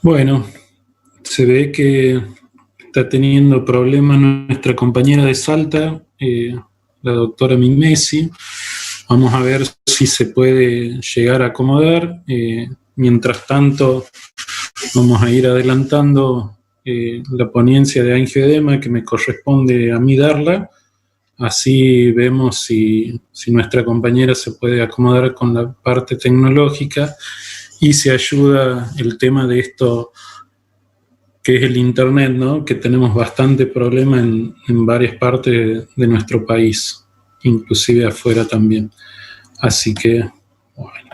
Bueno, se ve que está teniendo problemas nuestra compañera de Salta, la doctora Mimesi. Vamos a ver si se puede llegar a acomodar. Mientras tanto, vamos a ir adelantando la ponencia de angioedema que me corresponde a mí darla. Así vemos si nuestra compañera se puede acomodar con la parte tecnológica y se ayuda el tema de esto que es el Internet, ¿no? Que tenemos bastante problema en varias partes de nuestro país, inclusive afuera también. Así que, bueno.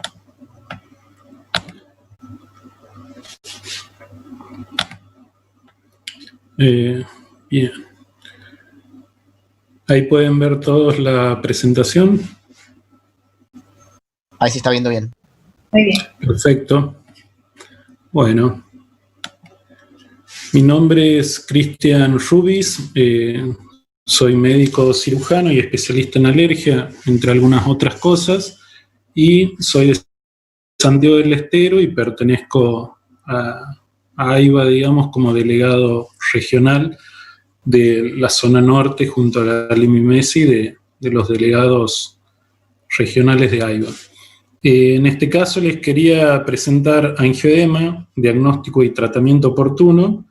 Bien. Ahí pueden ver todos la presentación. Ahí se está viendo bien. Muy bien. Perfecto. Bueno. Mi nombre es Cristian Rubis, soy médico cirujano y especialista en alergia, entre algunas otras cosas, y soy de Santiago del Estero y pertenezco a AIBA, digamos, como delegado regional de la zona norte junto a la LIMIMESI de los delegados regionales de AIBA. En este caso les quería presentar angioedema, diagnóstico y tratamiento oportuno,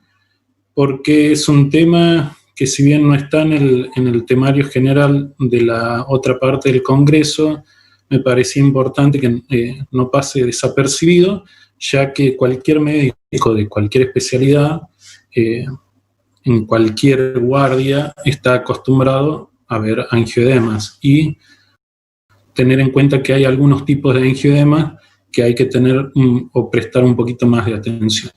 porque es un tema que si bien no está en el temario general de la otra parte del Congreso, me parecía importante que no pase desapercibido, ya que cualquier médico de cualquier especialidad, en cualquier guardia, está acostumbrado a ver angioedemas y tener en cuenta que hay algunos tipos de angioedemas que hay que tener o prestar un poquito más de atención.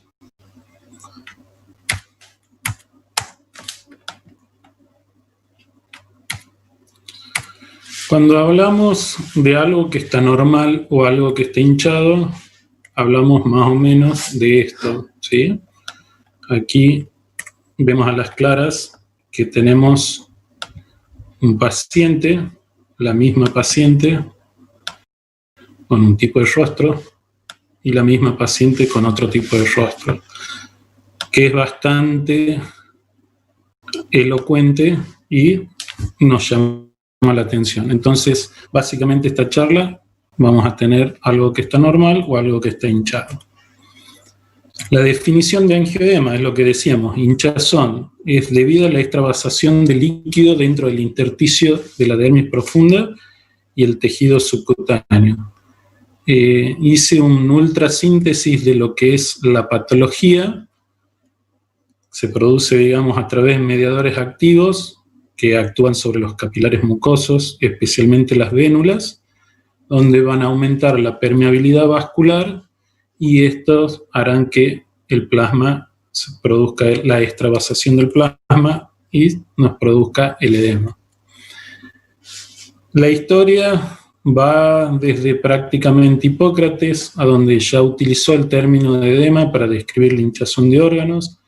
Cuando hablamos de algo que está normal o algo que está hinchado, hablamos más o menos de esto, ¿sí? Aquí vemos a las claras que tenemos un paciente, la misma paciente con un tipo de rostro y la misma paciente con otro tipo de rostro, que es bastante elocuente y nos llama la atención. Entonces, básicamente esta charla vamos a tener algo que está normal o algo que está hinchado. La definición de angioedema es lo que decíamos, hinchazón, es debido a la extravasación de líquido dentro del intersticio de la dermis profunda y el tejido subcutáneo. Hice un ultrasíntesis de lo que es la patología. Se produce, digamos, a través de mediadores activos que actúan sobre los capilares mucosos, especialmente las vénulas, donde van a aumentar la permeabilidad vascular y estos harán que el plasma se produzca la extravasación del plasma y nos produzca el edema. La historia va desde prácticamente Hipócrates, a donde ya utilizó el término de edema para describir la hinchazón de órganos,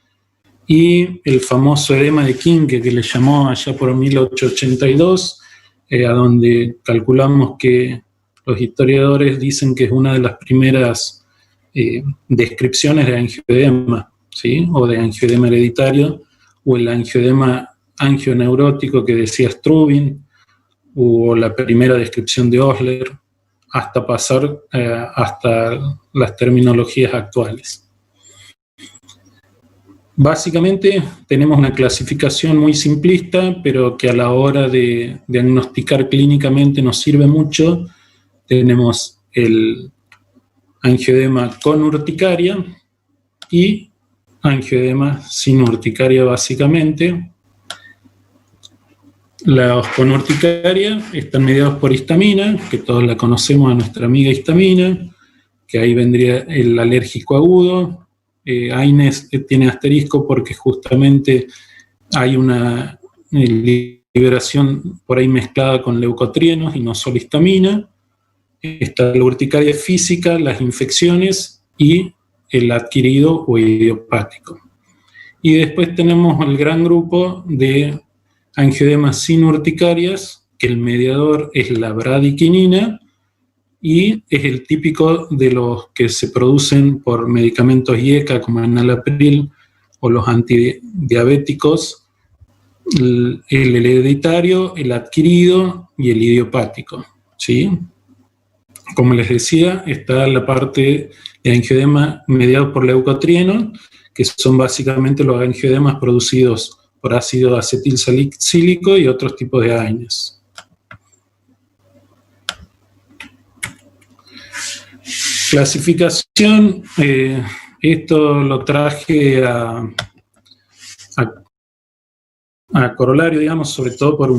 y el famoso edema de Quincke, que le llamó allá por 1882, a donde calculamos que los historiadores dicen que es una de las primeras descripciones de angioedema, ¿sí? O de angioedema hereditario, o el angioedema angioneurótico que decía Strubin, o la primera descripción de Osler, hasta pasar hasta las terminologías actuales. Básicamente tenemos una clasificación muy simplista, pero que a la hora de diagnosticar clínicamente nos sirve mucho. Tenemos el angioedema con urticaria y angioedema sin urticaria básicamente. Los con urticaria están mediados por histamina, que todos la conocemos a nuestra amiga histamina, que ahí vendría el alérgico agudo. AINES tiene asterisco porque justamente hay una liberación por ahí mezclada con leucotrienos y no solo histamina. Está la urticaria física, las infecciones y el adquirido o idiopático. Y después tenemos el gran grupo de angioedemas sin urticarias, que el mediador es la bradiquinina, y es el típico de los que se producen por medicamentos IECA como el enalapril o los antidiabéticos, el hereditario, el adquirido y el idiopático, ¿sí? Como les decía, está la parte de angioedema mediados por leucotrieno, que son básicamente los angioedemas producidos por ácido acetilsalicílico y otros tipos de AINES. Clasificación, esto lo traje a corolario, digamos, sobre todo por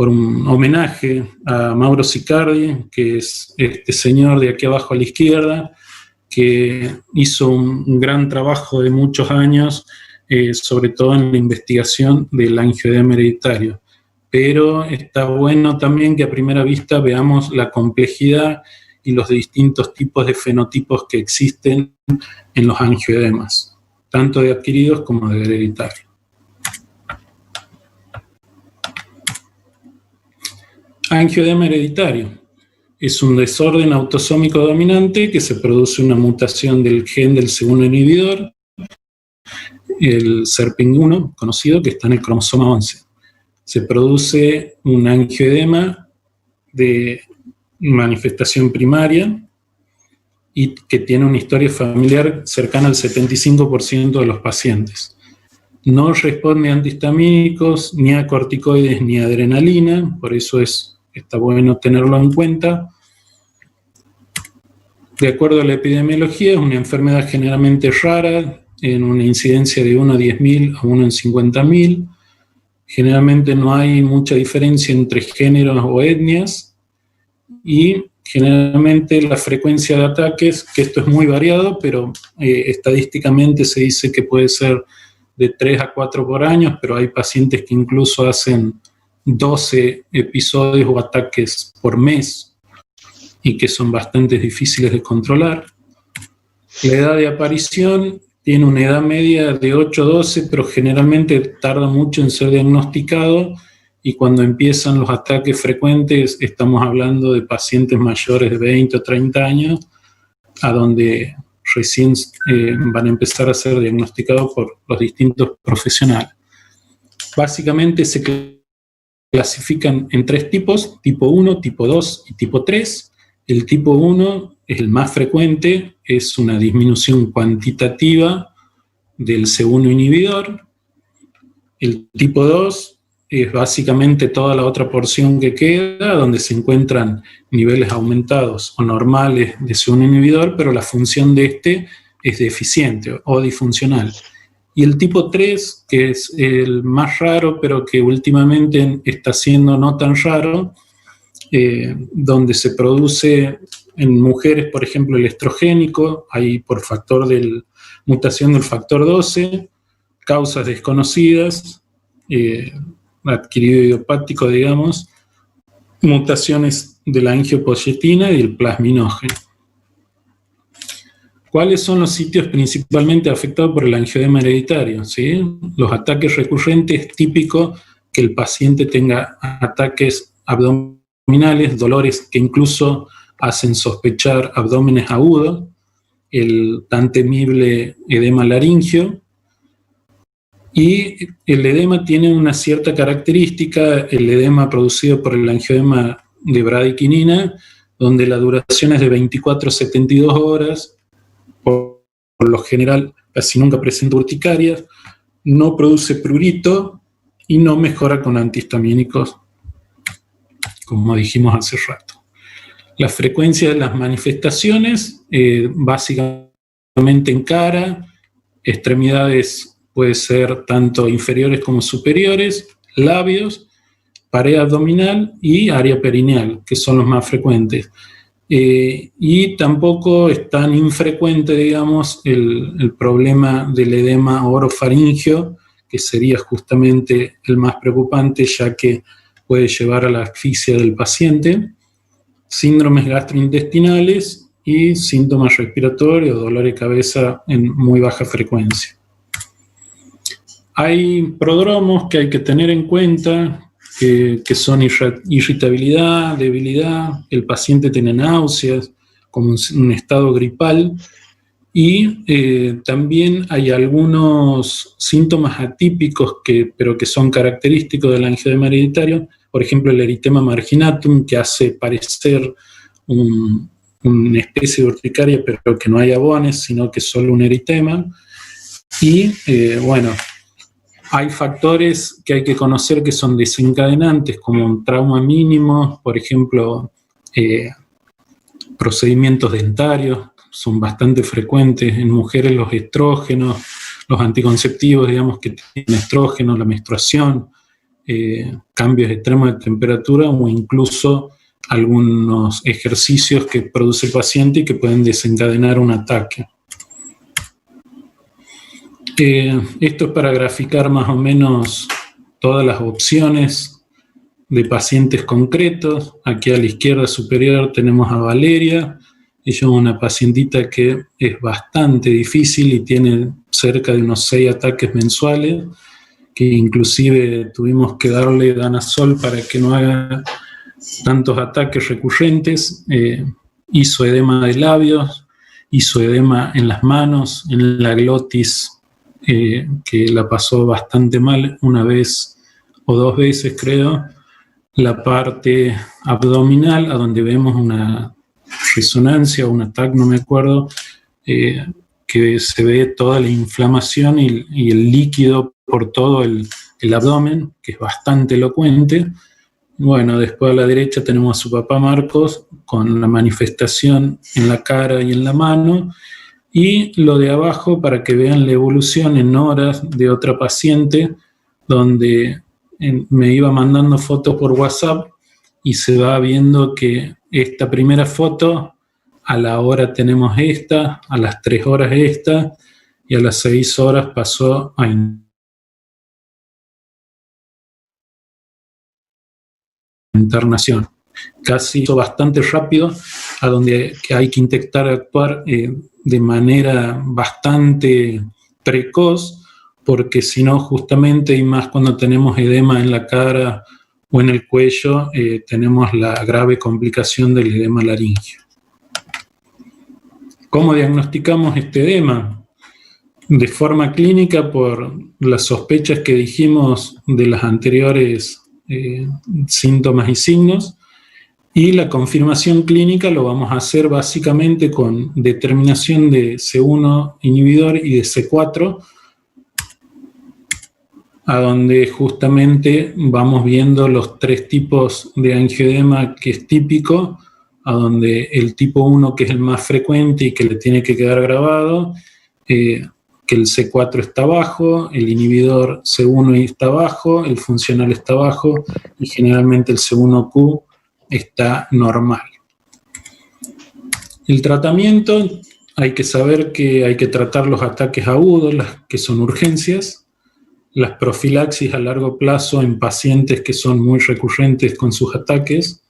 un homenaje a Mauro Sicardi, que es este señor de aquí abajo a la izquierda, que hizo un gran trabajo de muchos años, sobre todo en la investigación del angioedema hereditario. Pero está bueno también que a primera vista veamos la complejidad y los distintos tipos de fenotipos que existen en los angioedemas, tanto de adquiridos como de hereditarios. Angioedema hereditario es un desorden autosómico dominante que se produce una mutación del gen del segundo inhibidor, el SERPING1 conocido, que está en el cromosoma 11. Se produce un angioedema de manifestación primaria y que tiene una historia familiar cercana al 75% de los pacientes. No responde a antihistamínicos, ni a corticoides, ni a adrenalina, por eso está bueno tenerlo en cuenta. De acuerdo a la epidemiología, es una enfermedad generalmente rara, en una incidencia de 1 a 10.000 a 1 en 50.000. Generalmente no hay mucha diferencia entre géneros o etnias, y generalmente la frecuencia de ataques, que esto es muy variado, pero estadísticamente se dice que puede ser de 3 a 4 por año, pero hay pacientes que incluso hacen 12 episodios o ataques por mes y que son bastante difíciles de controlar. La edad de aparición tiene una edad media de 8 a 12, pero generalmente tarda mucho en ser diagnosticado, y cuando empiezan los ataques frecuentes estamos hablando de pacientes mayores de 20 o 30 años, a donde recién van a empezar a ser diagnosticados por los distintos profesionales. Básicamente se clasifican en 3 tipos: tipo 1, tipo 2 y tipo 3. El tipo 1 es el más frecuente, es una disminución cuantitativa del C1 inhibidor. El tipo 2 es básicamente toda la otra porción que queda, donde se encuentran niveles aumentados o normales de C1 inhibidor, pero la función de este es deficiente o disfuncional. Y el tipo 3, que es el más raro, pero que últimamente está siendo no tan raro, donde se produce en mujeres, por ejemplo, el estrogénico, ahí por mutación del factor 12, causas desconocidas, adquirido idiopático, digamos, mutaciones de la angiopoyetina y del plasminógeno. ¿Cuáles son los sitios principalmente afectados por el angioedema hereditario? ¿Sí? Los ataques recurrentes, es típico que el paciente tenga ataques abdominales, dolores que incluso hacen sospechar abdómenes agudos, el tan temible edema laringio. Y el edema tiene una cierta característica, el edema producido por el angioedema de bradiquinina, donde la duración es de 24 a 72 horas, por lo general casi nunca presenta urticarias, no produce prurito y no mejora con antihistamínicos, como dijimos hace rato. La frecuencia de las manifestaciones, básicamente en cara, extremidades puede ser tanto inferiores como superiores, labios, pared abdominal y área perineal, que son los más frecuentes. Y tampoco es tan infrecuente, digamos, el problema del edema orofaringio, que sería justamente el más preocupante, ya que puede llevar a la asfixia del paciente, síndromes gastrointestinales y síntomas respiratorios, dolor de cabeza en muy baja frecuencia. Hay prodromos que hay que tener en cuenta, que son irritabilidad, debilidad, el paciente tiene náuseas, como un estado gripal, y también hay algunos síntomas atípicos pero que son característicos del angioedema hereditario, por ejemplo el eritema marginatum, que hace parecer una especie de urticaria, pero que no hay abones, sino que es solo un eritema. Y bueno, hay factores que hay que conocer que son desencadenantes, como un trauma mínimo, por ejemplo, procedimientos dentarios, son bastante frecuentes en mujeres los estrógenos, los anticonceptivos, digamos, que tienen estrógeno, la menstruación, cambios extremos de temperatura o incluso algunos ejercicios que produce el paciente y que pueden desencadenar un ataque. Esto es para graficar más o menos todas las opciones de pacientes concretos. Aquí a la izquierda superior tenemos a Valeria. Ella es una pacientita que es bastante difícil y tiene cerca de unos 6 ataques mensuales, que inclusive tuvimos que darle danazol para que no haga tantos ataques recurrentes. Hizo edema de labios, hizo edema en las manos, en la glotis, que la pasó bastante mal una vez o 2 veces, creo. La parte abdominal, a donde vemos una resonancia o un ataque, no me acuerdo, que se ve toda la inflamación y el líquido por todo el abdomen, que es bastante elocuente. Bueno, después a la derecha tenemos a su papá Marcos con la manifestación en la cara y en la mano, y lo de abajo para que vean la evolución en horas de otra paciente, donde me iba mandando fotos por WhatsApp y se va viendo que esta primera foto, a la hora tenemos esta, a las 3 horas esta, y a las 6 horas pasó a internación. Casi bastante rápido, a donde hay que intentar actuar de manera bastante precoz, porque si no, justamente, y más cuando tenemos edema en la cara o en el cuello, tenemos la grave complicación del edema laríngeo. ¿Cómo diagnosticamos este edema? De forma clínica, por las sospechas que dijimos de las anteriores síntomas y signos, y la confirmación clínica lo vamos a hacer básicamente con determinación de C1 inhibidor y de C4, a donde justamente vamos viendo los 3 tipos de angioedema que es típico, a donde el tipo 1, que es el más frecuente y que le tiene que quedar grabado, que el C4 está bajo, el inhibidor C1 está bajo, el funcional está bajo y generalmente el C1Q está normal. El tratamiento, hay que saber que hay que tratar los ataques agudos, las que son urgencias, las profilaxis a largo plazo en pacientes que son muy recurrentes con sus ataques,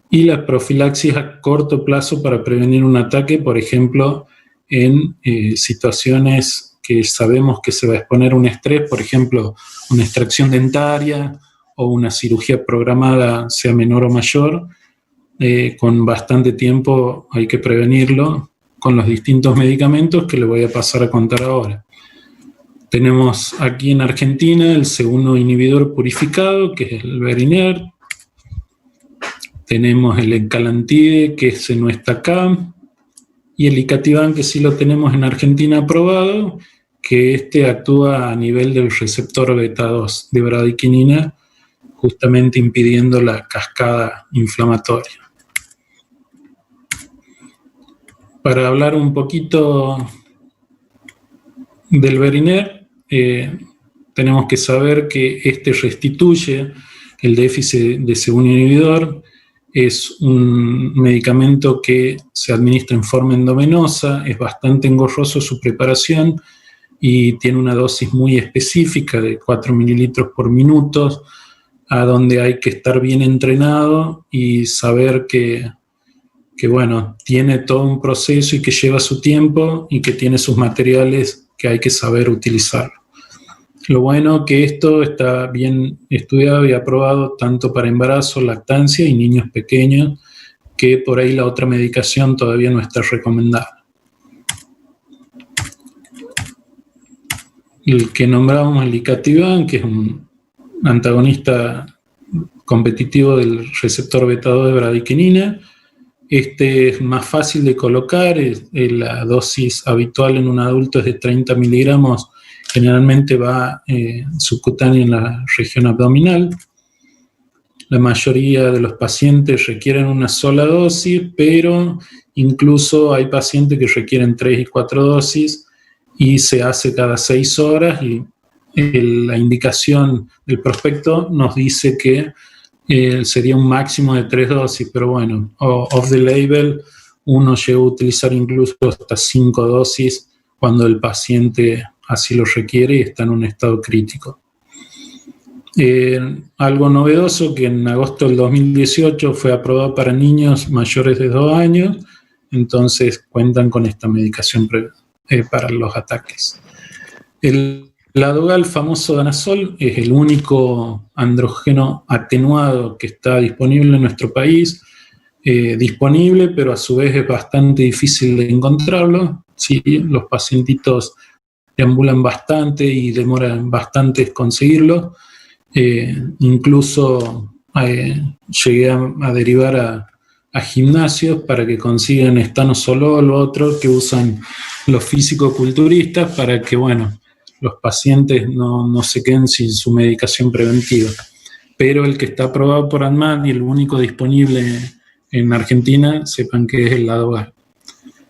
y la profilaxis a corto plazo para prevenir un ataque, por ejemplo, en situaciones que sabemos que se va a exponer un estrés, por ejemplo, una extracción dentaria o una cirugía programada, sea menor o mayor, con bastante tiempo hay que prevenirlo con los distintos medicamentos que le voy a pasar a contar ahora. Tenemos aquí en Argentina el C1 inhibidor purificado, que es el Berinert. Tenemos el Encalantide, que ese no está acá, y el Icativan, que sí lo tenemos en Argentina aprobado, que este actúa a nivel del receptor beta 2 de bradiquinina, justamente impidiendo la cascada inflamatoria. Para hablar un poquito del Berinert, tenemos que saber que este restituye el déficit de C1 inhibidor. Es un medicamento que se administra en forma endovenosa, es bastante engorroso su preparación y tiene una dosis muy específica de 4 mililitros por minuto, a donde hay que estar bien entrenado y saber que bueno, tiene todo un proceso y que lleva su tiempo y que tiene sus materiales que hay que saber utilizar. Lo bueno que esto está bien estudiado y aprobado tanto para embarazo, lactancia y niños pequeños, que por ahí la otra medicación todavía no está recomendada. El que nombramos el Icatibant, que es un antagonista competitivo del receptor beta-2 de bradiquinina. Este es más fácil de colocar, la dosis habitual en un adulto es de 30 miligramos, generalmente va subcutánea en la región abdominal. La mayoría de los pacientes requieren una sola dosis, pero incluso hay pacientes que requieren 3 y 4 dosis y se hace cada 6 horas y la indicación del prospecto nos dice que sería un máximo de 3 dosis, pero bueno, off the label uno llega a utilizar incluso hasta 5 dosis cuando el paciente así lo requiere y está en un estado crítico. Algo novedoso que en agosto del 2018 fue aprobado para niños mayores de 2 años, entonces cuentan con esta medicación para los ataques. El Ladogal, famoso danazol, es el único andrógeno atenuado que está disponible en nuestro país, disponible, pero a su vez es bastante difícil de encontrarlo. ¿Sí? Los pacientitos deambulan bastante y demoran bastante conseguirlo. Incluso llegué a derivar a gimnasios para que consigan estanosol o otro que usan los físico-culturistas para que, bueno, los pacientes no se queden sin su medicación preventiva. Pero el que está aprobado por ANMAT y el único disponible en Argentina, sepan que es el Ladogal.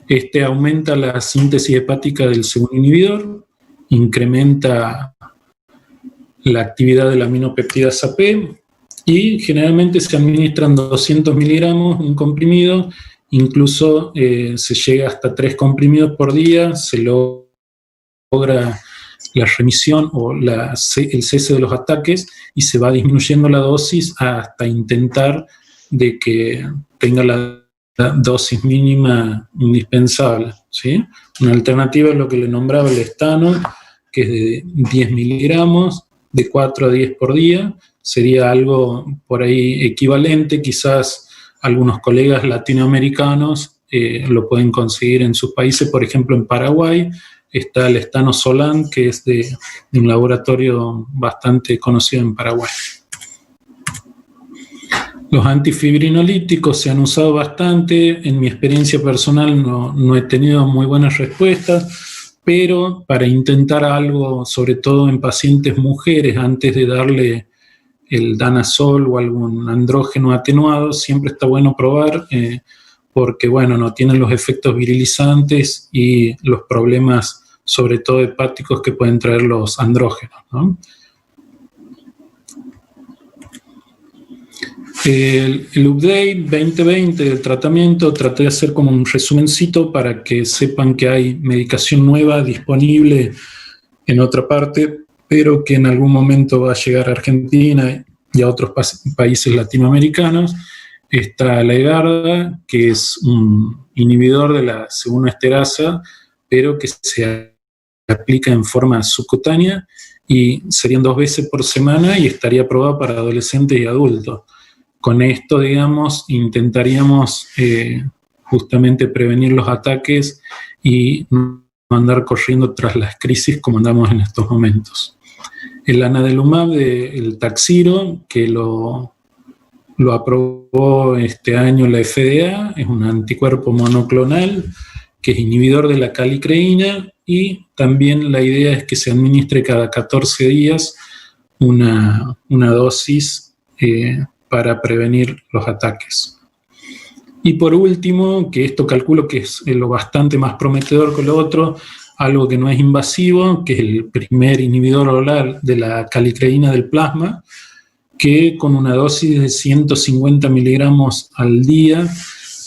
Este aumenta la síntesis hepática del segundo inhibidor, incrementa la actividad de la aminopeptidasa P y generalmente se administran 200 miligramos, un comprimido, incluso se llega hasta 3 comprimidos por día, se logra la remisión o el cese de los ataques y se va disminuyendo la dosis hasta intentar de que tenga la dosis mínima indispensable, ¿sí? Una alternativa es lo que le nombraba el estano, que es de 10 miligramos, de 4 a 10 por día, sería algo por ahí equivalente, quizás algunos colegas latinoamericanos lo pueden conseguir en sus países, por ejemplo en Paraguay, está el estanozolan, que es de un laboratorio bastante conocido en Paraguay. Los antifibrinolíticos se han usado bastante, en mi experiencia personal no he tenido muy buenas respuestas, pero para intentar algo, sobre todo en pacientes mujeres, antes de darle el danazol o algún andrógeno atenuado, siempre está bueno probar, porque bueno, no tienen los efectos virilizantes y los problemas, sobre todo hepáticos, que pueden traer los andrógenos, ¿no? El update 2020 del tratamiento, traté de hacer como un resumencito para que sepan que hay medicación nueva disponible en otra parte, pero que en algún momento va a llegar a Argentina y a otros países latinoamericanos. Está la Egarda, que es un inhibidor de la segunda esterasa, pero que se aplica en forma subcutánea y serían 2 veces por semana y estaría aprobado para adolescentes y adultos. Con esto, digamos, intentaríamos justamente prevenir los ataques y no andar corriendo tras las crisis como andamos en estos momentos. El anadelumab del Takhzyro, que lo aprobó este año la FDA, es un anticuerpo monoclonal que es inhibidor de la calicreína y también la idea es que se administre cada 14 días una dosis para prevenir los ataques. Y por último, que esto calculo que es lo bastante más prometedor que lo otro, algo que no es invasivo, que es el primer inhibidor oral de la calicreína del plasma, que con una dosis de 150 miligramos al día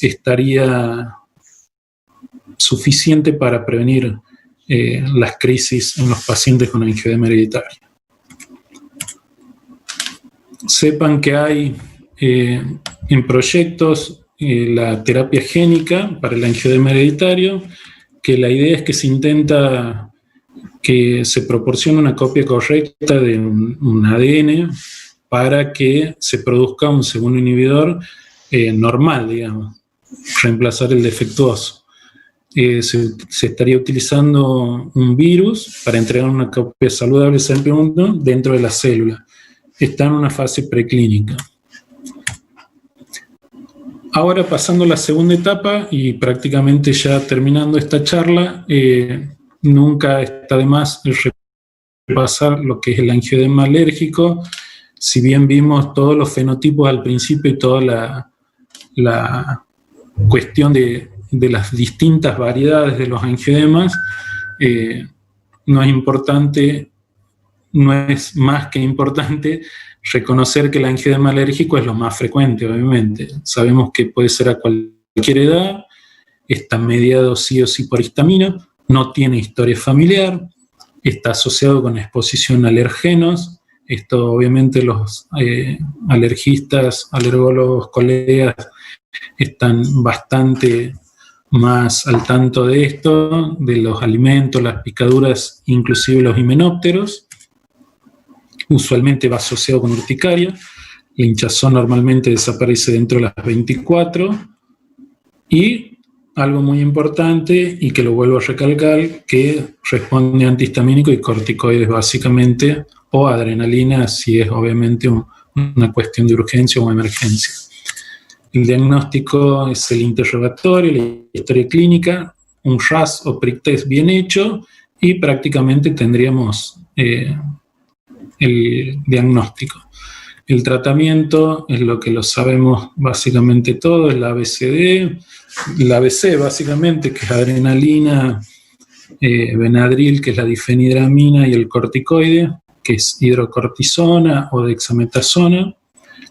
estaría suficiente para prevenir las crisis en los pacientes con angioedema hereditaria. Sepan que hay en proyectos la terapia génica para el angioedema hereditario, que la idea es que se intenta que se proporciona una copia correcta de un ADN para que se produzca un segundo inhibidor normal, digamos, reemplazar el defectuoso. Se estaría utilizando un virus para entregar una copia saludable SERPINA1 dentro de la célula. Está en una fase preclínica. Ahora, pasando a la segunda etapa y prácticamente ya terminando esta charla, nunca está de más repasar lo que es el angioedema alérgico. Si bien vimos todos los fenotipos al principio y toda la cuestión de las distintas variedades de los angioedemas, no es más que importante reconocer que el angioedema alérgico es lo más frecuente, obviamente. Sabemos que puede ser a cualquier edad, está mediado sí o sí por histamina, no tiene historia familiar, está asociado con exposición a alergenos. Esto obviamente los alergistas, alergólogos, colegas están bastante más al tanto de esto, de los alimentos, las picaduras, inclusive los himenópteros. Usualmente va asociado con urticaria. La hinchazón normalmente desaparece dentro de las 24. Y algo muy importante, y que lo vuelvo a recalcar, que responde a antihistamínico y corticoides básicamente, o adrenalina si es obviamente una cuestión de urgencia o emergencia. El diagnóstico es el interrogatorio, la historia clínica, un RAS o prick test bien hecho, y prácticamente tendríamos el diagnóstico. El tratamiento es lo que lo sabemos básicamente todo, es la ABCD, la ABC básicamente, que es adrenalina, Benadryl, que es la difenidramina, y el corticoide, que es hidrocortisona o dexametasona.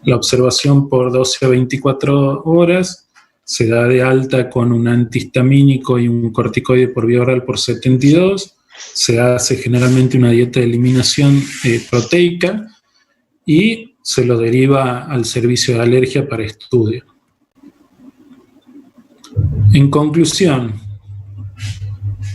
La observación por 12 a 24 horas se da de alta con un antihistamínico y un corticoide por vía oral por 72. Se hace generalmente una dieta de eliminación proteica y se lo deriva al servicio de alergia para estudio. En conclusión,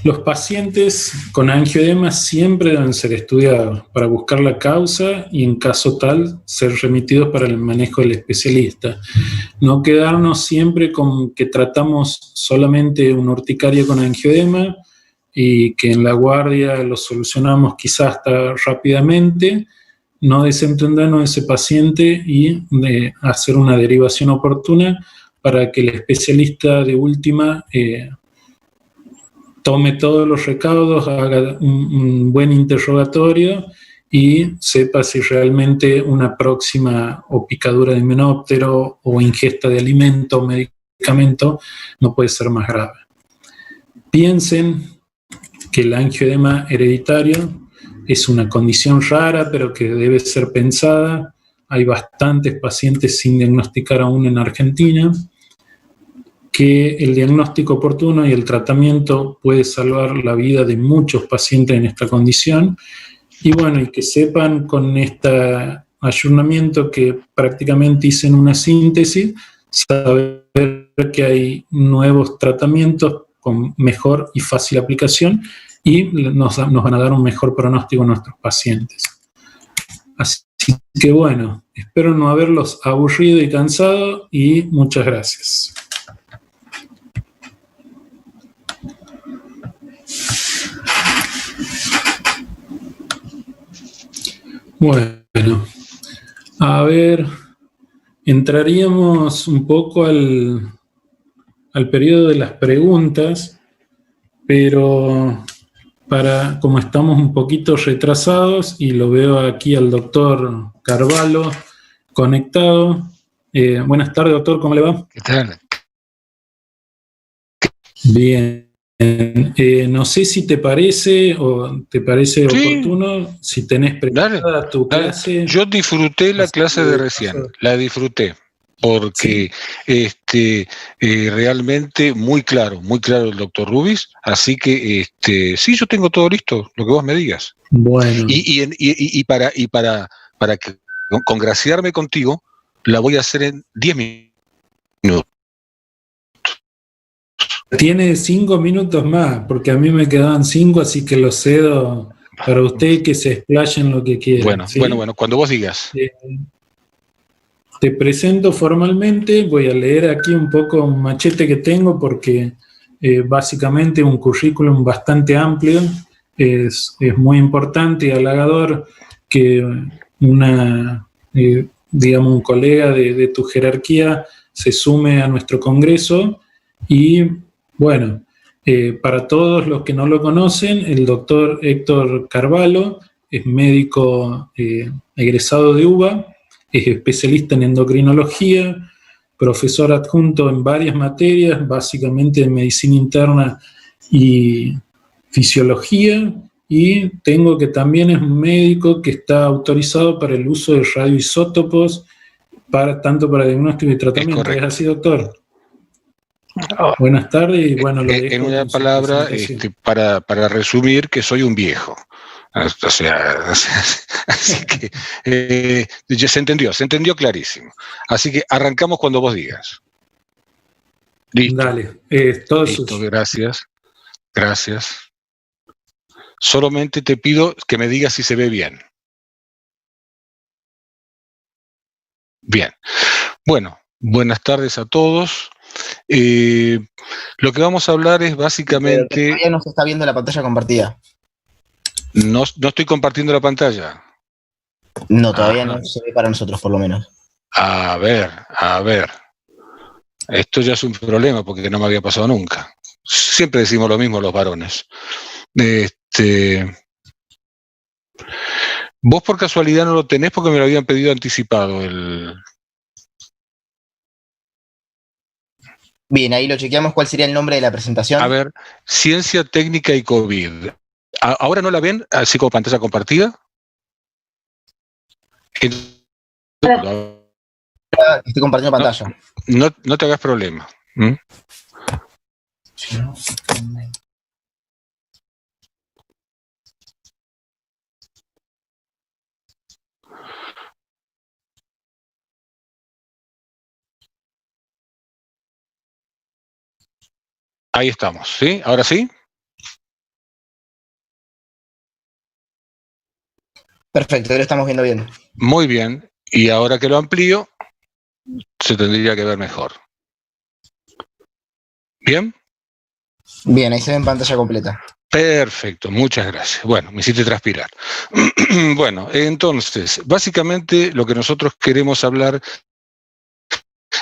los pacientes con angioedema siempre deben ser estudiados para buscar la causa y, en caso tal, ser remitidos para el manejo del especialista. No quedarnos siempre con que tratamos solamente una urticaria con angioedema y que en la guardia lo solucionamos quizás hasta rápidamente. No desentendernos de ese paciente y de hacer una derivación oportuna para que el especialista de última tome todos los recaudos, haga un buen interrogatorio y sepa si realmente una próxima o picadura de himenóptero o ingesta de alimento o medicamento no puede ser más grave. Piensen que el angioedema hereditario es una condición rara, pero que debe ser pensada. Hay bastantes pacientes sin diagnosticar aún en Argentina, que el diagnóstico oportuno y el tratamiento puede salvar la vida de muchos pacientes en esta condición. Y bueno, y que sepan con este ayornamiento que prácticamente hice en una síntesis, saber que hay nuevos tratamientos con mejor y fácil aplicación y nos van a dar un mejor pronóstico a nuestros pacientes. Así que bueno, espero no haberlos aburrido y cansado, y muchas gracias. Bueno, a ver, entraríamos un poco al periodo de las preguntas, pero como estamos un poquito retrasados, y lo veo aquí al doctor Carvalho conectado. Buenas tardes, doctor, ¿cómo le va? ¿Qué tal? Bien. No sé si te parece oportuno, si tenés preparada tu clase. Yo disfruté la clase de recién, la disfruté, porque sí, realmente muy claro el doctor Rubis, así que sí, yo tengo todo listo, lo que vos me digas. Bueno. Y para que congraciarme contigo, la voy a hacer en 10 minutos. Tiene 5 minutos más, porque a mí me quedaban 5, así que lo cedo para usted que se explaye en lo que quiera. Bueno, ¿sí? bueno, cuando vos digas. Te presento formalmente, voy a leer aquí un poco un machete que tengo porque básicamente un currículum bastante amplio, es muy importante y halagador que digamos, un colega de tu jerarquía se sume a nuestro congreso y bueno, para todos los que no lo conocen, el doctor Héctor Carvalho es médico egresado de UBA, es especialista en endocrinología, profesor adjunto en varias materias, básicamente en medicina interna y fisiología, y tengo que también es un médico que está autorizado para el uso de radioisótopos, tanto para diagnóstico y tratamiento. ¿Es así, doctor? Buenas tardes y bueno, lo dejo en una palabra, para resumir, que soy un viejo. O sea, así que ya se entendió clarísimo. Así que arrancamos cuando vos digas. Listo. Dale, todo listo, gracias. Solamente te pido que me digas si se ve bien. Bien. Bueno, buenas tardes a todos. Lo que vamos a hablar es básicamente... Todavía no se está viendo la pantalla compartida. No estoy compartiendo la pantalla. No, todavía no se ve para nosotros, por lo menos. A ver. Esto ya es un problema porque no me había pasado nunca. Siempre decimos lo mismo los varones. Vos por casualidad no lo tenés porque me lo habían pedido anticipado. Bien, ahí lo chequeamos. ¿Cuál sería el nombre de la presentación? A ver, Ciencia Técnica y COVID. ¿Ahora no la ven así como pantalla compartida? Estoy compartiendo pantalla. No te hagas problema. Ahí estamos, ¿sí? ¿Ahora sí? Perfecto, lo estamos viendo bien. Muy bien. Y ahora que lo amplío, se tendría que ver mejor. ¿Bien? Bien, ahí se ve en pantalla completa. Perfecto, muchas gracias. Bueno, me hiciste transpirar. Bueno, entonces, básicamente lo que nosotros queremos hablar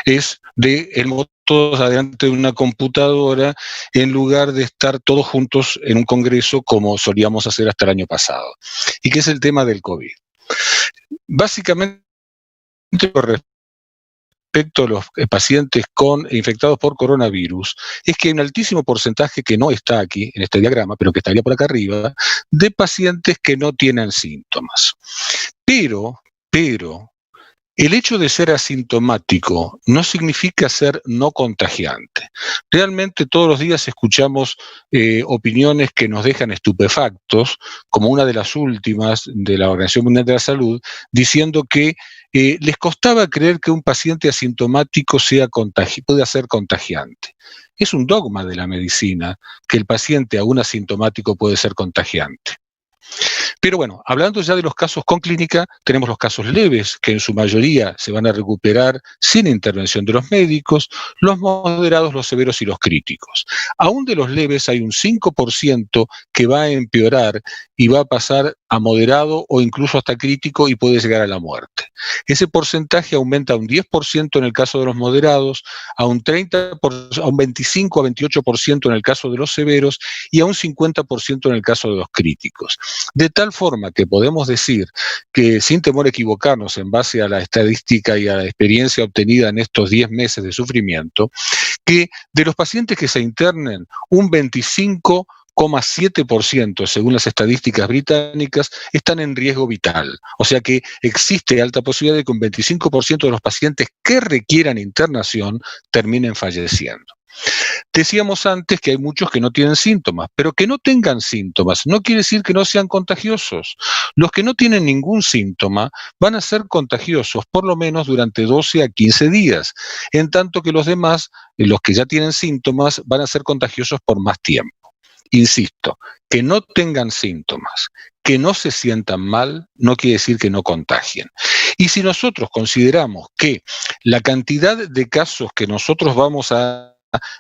es de el todos adelante de una computadora en lugar de estar todos juntos en un congreso como solíamos hacer hasta el año pasado. Y que es el tema del COVID. Básicamente, respecto a los pacientes infectados por coronavirus, es que hay un altísimo porcentaje que no está aquí en este diagrama, pero que estaría por acá arriba, de pacientes que no tienen síntomas. Pero, el hecho de ser asintomático no significa ser no contagiante. Realmente todos los días escuchamos opiniones que nos dejan estupefactos, como una de las últimas de la Organización Mundial de la Salud, diciendo que les costaba creer que un paciente asintomático pueda ser contagiante. Es un dogma de la medicina que el paciente aún asintomático puede ser contagiante. Pero bueno, hablando ya de los casos con clínica, tenemos los casos leves, que en su mayoría se van a recuperar sin intervención de los médicos, los moderados, los severos y los críticos. Aún de los leves hay un 5% que va a empeorar y va a pasar a moderado o incluso hasta crítico y puede llegar a la muerte. Ese porcentaje aumenta a un 10% en el caso de los moderados, a un 25 a 28% en el caso de los severos y a un 50% en el caso de los críticos. De tal forma que podemos decir que, sin temor a equivocarnos en base a la estadística y a la experiencia obtenida en estos 10 meses de sufrimiento, que de los pacientes que se internen, un 25,7%, según las estadísticas británicas, están en riesgo vital. O sea que existe alta posibilidad de que un 25% de los pacientes que requieran internación terminen falleciendo. Decíamos antes que hay muchos que no tienen síntomas, pero que no tengan síntomas no quiere decir que no sean contagiosos. Los que no tienen ningún síntoma van a ser contagiosos por lo menos durante 12 a 15 días, en tanto que los demás, los que ya tienen síntomas, van a ser contagiosos por más tiempo. Insisto, que no tengan síntomas, que no se sientan mal, no quiere decir que no contagien. Y si nosotros consideramos que la cantidad de casos que nosotros vamos a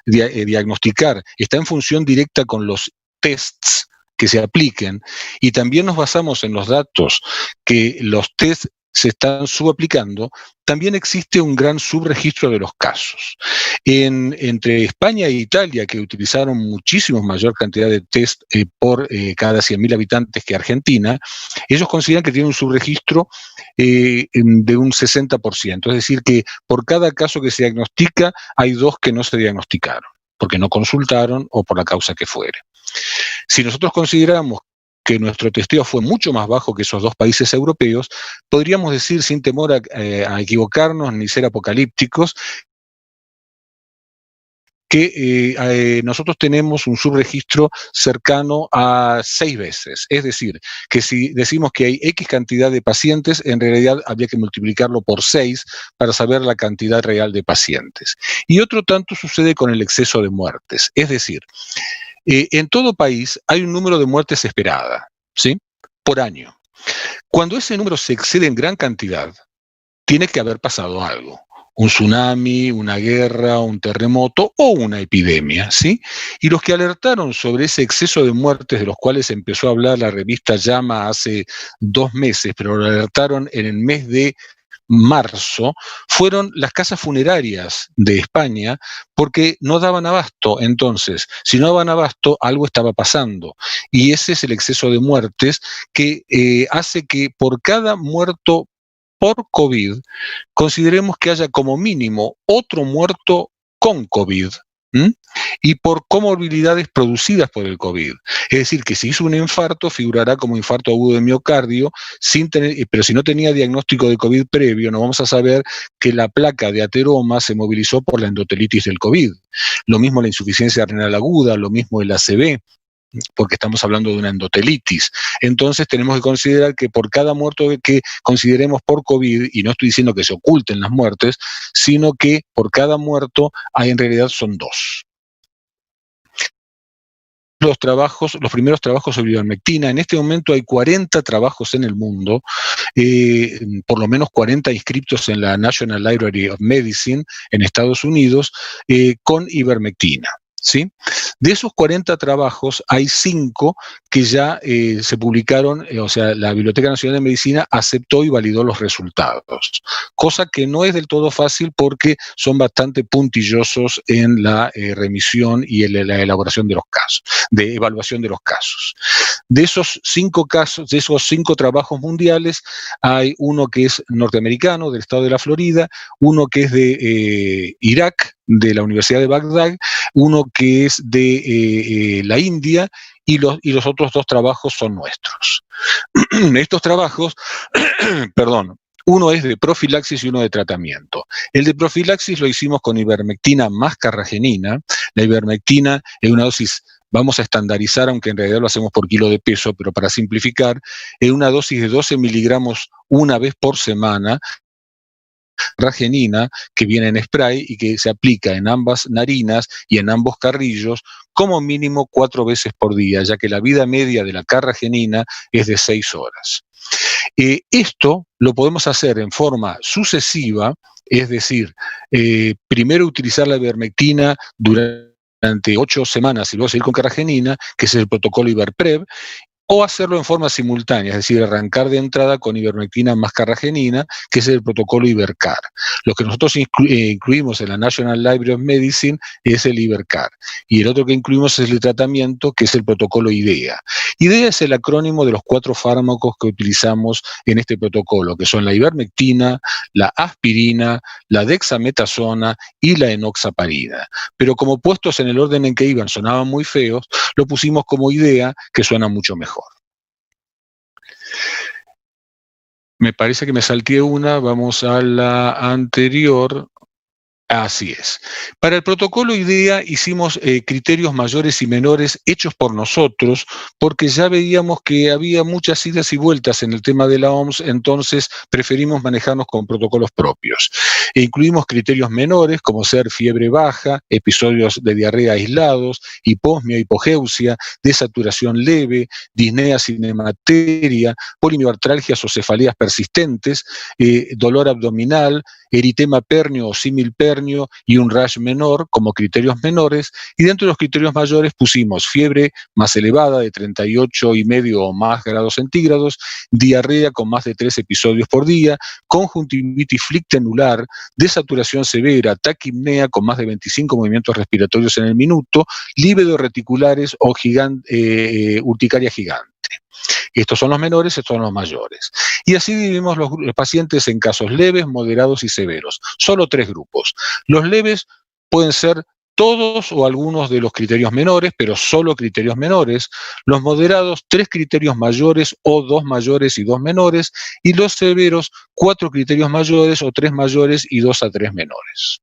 diagnosticar está en función directa con los tests que se apliquen, y también nos basamos en los datos que los tests se están subaplicando, también existe un gran subregistro de los casos. Entre España e Italia, que utilizaron muchísimo mayor cantidad de test por cada 100.000 habitantes que Argentina, ellos consideran que tienen un subregistro de un 60%, es decir, que por cada caso que se diagnostica hay 2 que no se diagnosticaron, porque no consultaron o por la causa que fuere. Si nosotros consideramos que nuestro testeo fue mucho más bajo que esos 2 países europeos, podríamos decir, sin temor a equivocarnos ni ser apocalípticos, que nosotros tenemos un subregistro cercano a 6 veces. Es decir, que si decimos que hay X cantidad de pacientes, en realidad habría que multiplicarlo por 6 para saber la cantidad real de pacientes. Y otro tanto sucede con el exceso de muertes. Es decir, en todo país hay un número de muertes esperada, ¿sí?, por año. Cuando ese número se excede en gran cantidad, tiene que haber pasado algo. Un tsunami, una guerra, un terremoto o una epidemia, ¿sí? Y los que alertaron sobre ese exceso de muertes, de los cuales empezó a hablar la revista Llama hace 2 meses, pero lo alertaron en el mes de marzo, fueron las casas funerarias de España, porque no daban abasto. Entonces, si no daban abasto, algo estaba pasando. Y ese es el exceso de muertes que hace que por cada muerto por COVID, consideremos que haya como mínimo otro muerto con COVID, y por comorbilidades producidas por el COVID. Es decir, que si hizo un infarto, figurará como infarto agudo de miocardio, pero si no tenía diagnóstico de COVID previo, no vamos a saber que la placa de ateroma se movilizó por la endotelitis del COVID. Lo mismo la insuficiencia renal aguda, lo mismo el ACV, porque estamos hablando de una endotelitis. Entonces tenemos que considerar que por cada muerto que consideremos por COVID, y no estoy diciendo que se oculten las muertes, sino que por cada muerto en realidad son 2. Los primeros trabajos sobre ivermectina. En este momento hay 40 trabajos en el mundo, por lo menos 40 inscriptos en la National Library of Medicine en Estados Unidos, con ivermectina, ¿sí? De esos 40 trabajos hay 5 que ya se publicaron, o sea, la Biblioteca Nacional de Medicina aceptó y validó los resultados, cosa que no es del todo fácil porque son bastante puntillosos en la remisión y en la elaboración de los casos, de evaluación de los casos. De esos 5 casos, de esos 5 trabajos mundiales, hay uno que es norteamericano, del estado de la Florida, uno que es de Irak, de la Universidad de Bagdad, uno que es de la India, y los otros 2 trabajos son nuestros. Estos trabajos, perdón, uno es de profilaxis y uno de tratamiento. El de profilaxis lo hicimos con ivermectina más carragenina. La ivermectina es una dosis, vamos a estandarizar, aunque en realidad lo hacemos por kilo de peso, pero para simplificar, es una dosis de 12 miligramos una vez por semana, carragenina, que viene en spray y que se aplica en ambas narinas y en ambos carrillos como mínimo 4 veces por día, ya que la vida media de la carragenina es de 6 horas. Esto lo podemos hacer en forma sucesiva, es decir, primero utilizar la ivermectina durante 8 semanas y luego seguir con carragenina, que es el protocolo Iverprev, o hacerlo en forma simultánea, es decir, arrancar de entrada con ivermectina más carragenina, que es el protocolo Ivercar. Lo que nosotros incluimos en la National Library of Medicine es el Ivercar, y el otro que incluimos es el tratamiento, que es el protocolo IDEA. IDEA es el acrónimo de los 4 fármacos que utilizamos en este protocolo, que son la ivermectina, la aspirina, la dexametasona y la enoxaparina. Pero como puestos en el orden en que iban sonaban muy feos, lo pusimos como IDEA, que suena mucho mejor. Me parece que me salté una, vamos a la anterior. Así es. Para el protocolo IDEA hicimos criterios mayores y menores hechos por nosotros, porque ya veíamos que había muchas idas y vueltas en el tema de la OMS, entonces preferimos manejarnos con protocolos propios. E incluimos criterios menores, como ser fiebre baja, episodios de diarrea aislados, hiposmia, hipogeusia, desaturación leve, disnea sin hemateria, polimiartralgias o cefaleas persistentes, dolor abdominal, eritema pernio o símil pernio y un rash menor como criterios menores, y dentro de los criterios mayores pusimos fiebre más elevada de 38,5 o más grados centígrados, diarrea con más de 3 episodios por día, conjuntivitis flictenular, desaturación severa, taquipnea con más de 25 movimientos respiratorios en el minuto, líbedo reticulares o urticaria gigante. Estos son los menores, estos son los mayores. Y así dividimos los pacientes en casos leves, moderados y severos. Solo 3 grupos. Los leves pueden ser todos o algunos de los criterios menores, pero solo criterios menores. Los moderados, 3 criterios mayores o 2 mayores y 2 menores. Y los severos, 4 criterios mayores o 3 mayores y 2 a 3 menores.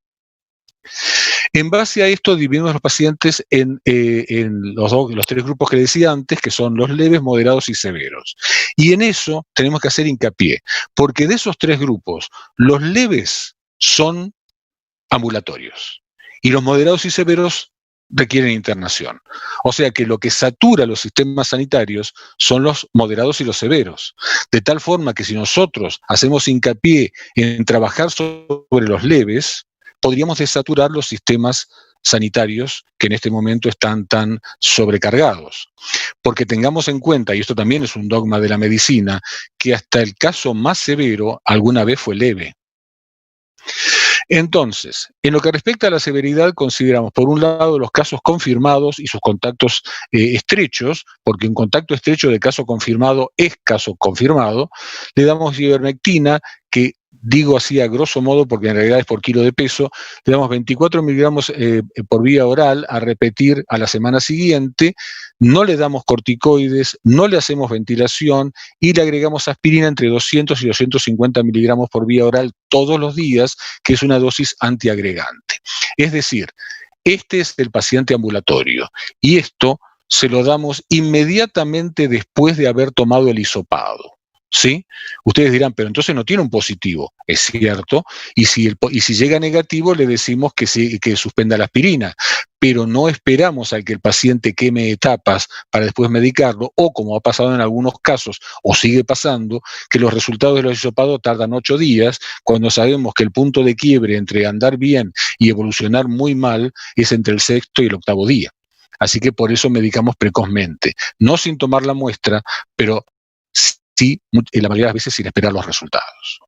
En base a esto dividimos los pacientes en los 3 grupos que decía antes, que son los leves, moderados y severos. Y en eso tenemos que hacer hincapié, porque de esos 3 grupos, los leves son ambulatorios y los moderados y severos requieren internación. O sea que lo que satura los sistemas sanitarios son los moderados y los severos. De tal forma que si nosotros hacemos hincapié en trabajar sobre los leves, podríamos desaturar los sistemas sanitarios que en este momento están tan sobrecargados. Porque tengamos en cuenta, y esto también es un dogma de la medicina, que hasta el caso más severo alguna vez fue leve. Entonces, en lo que respecta a la severidad, consideramos por un lado los casos confirmados y sus contactos estrechos, porque un contacto estrecho de caso confirmado es caso confirmado. Le damos ivermectina, que digo así a grosso modo porque en realidad es por kilo de peso, le damos 24 miligramos por vía oral a repetir a la semana siguiente, no le damos corticoides, no le hacemos ventilación y le agregamos aspirina entre 200 y 250 miligramos por vía oral todos los días, que es una dosis antiagregante. Es decir, este es el paciente ambulatorio y esto se lo damos inmediatamente después de haber tomado el hisopado. ¿Sí? Ustedes dirán, pero entonces no tiene un positivo. Es cierto, y si llega negativo le decimos que suspenda la aspirina, pero no esperamos a que el paciente queme etapas para después medicarlo, o como ha pasado en algunos casos, o sigue pasando, que los resultados de los hisopados tardan 8 días, cuando sabemos que el punto de quiebre entre andar bien y evolucionar muy mal es entre el 6º y el 8º día. Así que por eso medicamos precozmente, no sin tomar la muestra, pero sí, la mayoría de las veces sin esperar los resultados.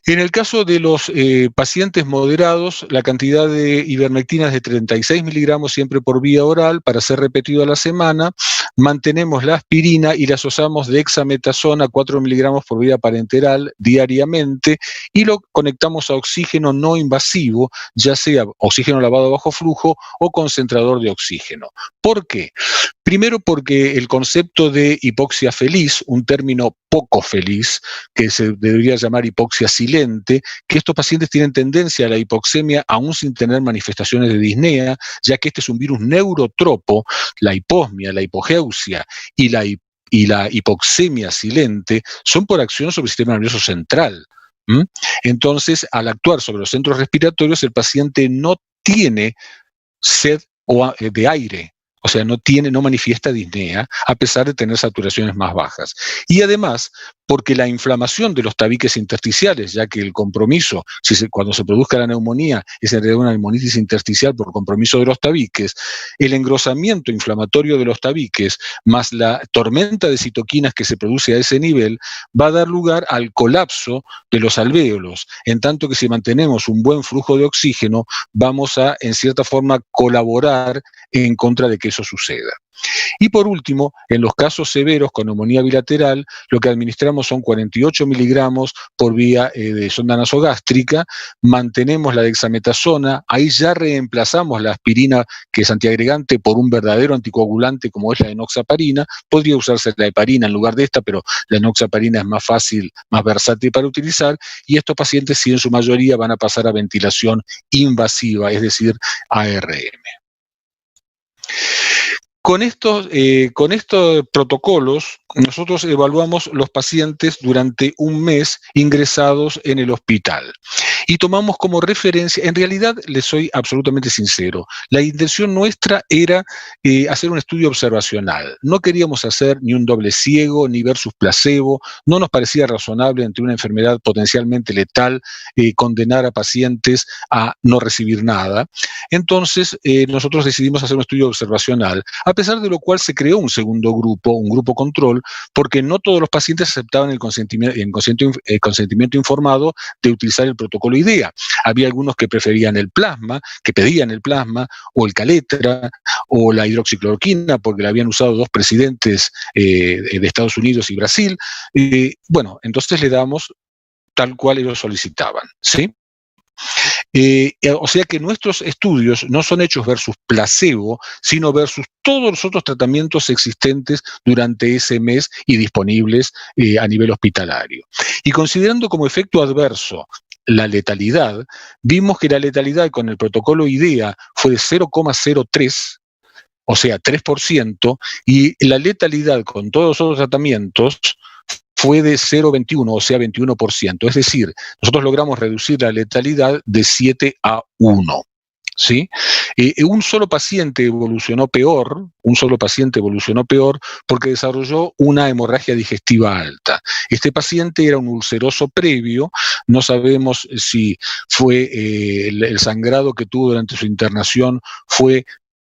En el caso de los pacientes moderados, la cantidad de ivermectina es de 36 miligramos siempre por vía oral para ser repetido a la semana. Mantenemos la aspirina y la asociamos de dexametasona 4 miligramos por vía parenteral diariamente y lo conectamos a oxígeno no invasivo, ya sea oxígeno lavado a bajo flujo o concentrador de oxígeno. ¿Por qué? Primero porque el concepto de hipoxia feliz, un término poco feliz, que se debería llamar hipoxia silente, que estos pacientes tienen tendencia a la hipoxemia aún sin tener manifestaciones de disnea, ya que este es un virus neurotropo, la hiposmia, la hipogeusia y la hipoxemia silente son por acción sobre el sistema nervioso central. Entonces, al actuar sobre los centros respiratorios, el paciente no tiene sed de aire. O sea, no manifiesta disnea, a pesar de tener saturaciones más bajas. Y además, porque la inflamación de los tabiques intersticiales, ya que el compromiso, cuando se produzca la neumonía, es en realidad una neumonitis intersticial por compromiso de los tabiques, el engrosamiento inflamatorio de los tabiques, más la tormenta de citoquinas que se produce a ese nivel, va a dar lugar al colapso de los alvéolos. En tanto que si mantenemos un buen flujo de oxígeno, vamos a, en cierta forma, colaborar en contra de que eso suceda. Y por último, en los casos severos con neumonía bilateral, lo que administramos son 48 miligramos por vía de sonda nasogástrica, mantenemos la dexametasona, ahí ya reemplazamos la aspirina, que es antiagregante, por un verdadero anticoagulante como es la enoxaparina. Podría usarse la heparina en lugar de esta, pero la enoxaparina es más fácil, más versátil para utilizar, y estos pacientes sí en su mayoría van a pasar a ventilación invasiva, es decir, ARM. Con estos protocolos, nosotros evaluamos los pacientes durante un mes ingresados en el hospital y tomamos como referencia, en realidad les soy absolutamente sincero, la intención nuestra era hacer un estudio observacional. No queríamos hacer ni un doble ciego, ni versus placebo, no nos parecía razonable ante una enfermedad potencialmente letal condenar a pacientes a no recibir nada. Entonces, nosotros decidimos hacer un estudio observacional, a pesar de lo cual se creó un segundo grupo, un grupo control, porque no todos los pacientes aceptaban el consentimiento informado de utilizar el protocolo IDEA. Había algunos que preferían el plasma, que pedían el plasma, o el caletra, o la hidroxicloroquina, porque la habían usado dos presidentes de Estados Unidos y Brasil. Bueno, entonces le damos tal cual ellos solicitaban, ¿sí? O sea que nuestros estudios no son hechos versus placebo, sino versus todos los otros tratamientos existentes durante ese mes y disponibles a nivel hospitalario. Y considerando como efecto adverso la letalidad, vimos que la letalidad con el protocolo IDEA fue de 0,03, o sea, 3%, y la letalidad con todos los otros tratamientos fue de 0,21, o sea, 21%. Es decir, nosotros logramos reducir la letalidad de 7 a 1. ¿Sí? Un solo paciente evolucionó peor porque desarrolló una hemorragia digestiva alta. Este paciente era un ulceroso previo, no sabemos si fue el sangrado que tuvo durante su internación fue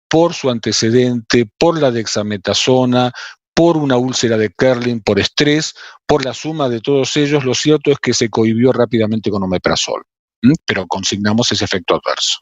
por su antecedente, por la dexametasona, por una úlcera de Kerlin, por estrés, por la suma de todos ellos. Lo cierto es que se cohibió rápidamente con omeprazol, pero consignamos ese efecto adverso.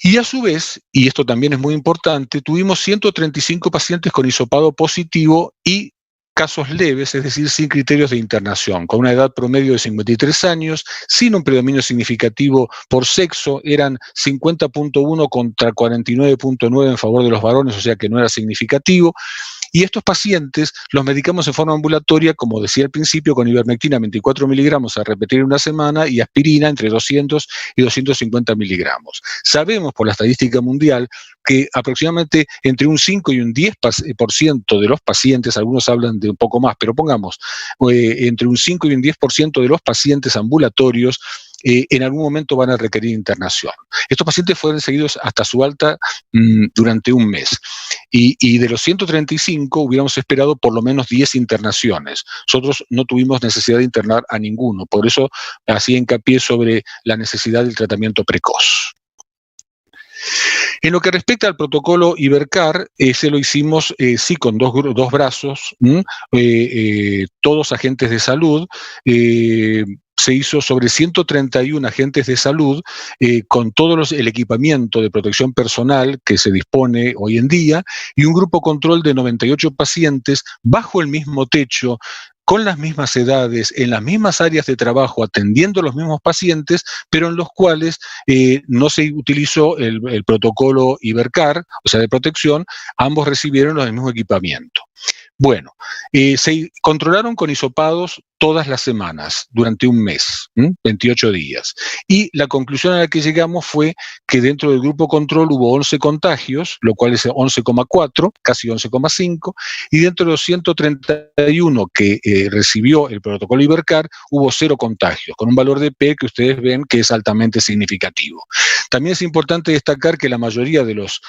Y a su vez, y esto también es muy importante, tuvimos 135 pacientes con hisopado positivo y casos leves, es decir, sin criterios de internación, con una edad promedio de 53 años, sin un predominio significativo por sexo, eran 50.1 contra 49.9 en favor de los varones, o sea que no era significativo. Y estos pacientes los medicamos en forma ambulatoria, como decía al principio, con ivermectina 24 miligramos a repetir en una semana y aspirina entre 200 y 250 miligramos. Sabemos por la estadística mundial que aproximadamente entre un 5 y un 10% de los pacientes, algunos hablan de un poco más, pero pongamos, entre un 5 y un 10% de los pacientes ambulatorios en algún momento van a requerir internación. Estos pacientes fueron seguidos hasta su alta durante un mes. Y de los 135 hubiéramos esperado por lo menos 10 internaciones. Nosotros no tuvimos necesidad de internar a ninguno. Por eso hacía hincapié sobre la necesidad del tratamiento precoz. En lo que respecta al protocolo Ibercar, ese lo hicimos sí con dos brazos, todos agentes de salud. Se hizo sobre 131 agentes de salud con todo el equipamiento de protección personal que se dispone hoy en día y un grupo control de 98 pacientes bajo el mismo techo, con las mismas edades, en las mismas áreas de trabajo, atendiendo a los mismos pacientes, pero en los cuales no se utilizó el protocolo Ibercar, o sea, de protección, ambos recibieron el mismo equipamiento. Bueno, se controlaron con hisopados todas las semanas, durante un mes, 28 días. Y la conclusión a la que llegamos fue que dentro del grupo control hubo 11 contagios, lo cual es 11,4, casi 11,5, y dentro de los 131 que recibió el protocolo Ibercar, hubo 0 contagios, con un valor de P que ustedes ven que es altamente significativo. También es importante destacar que la mayoría de los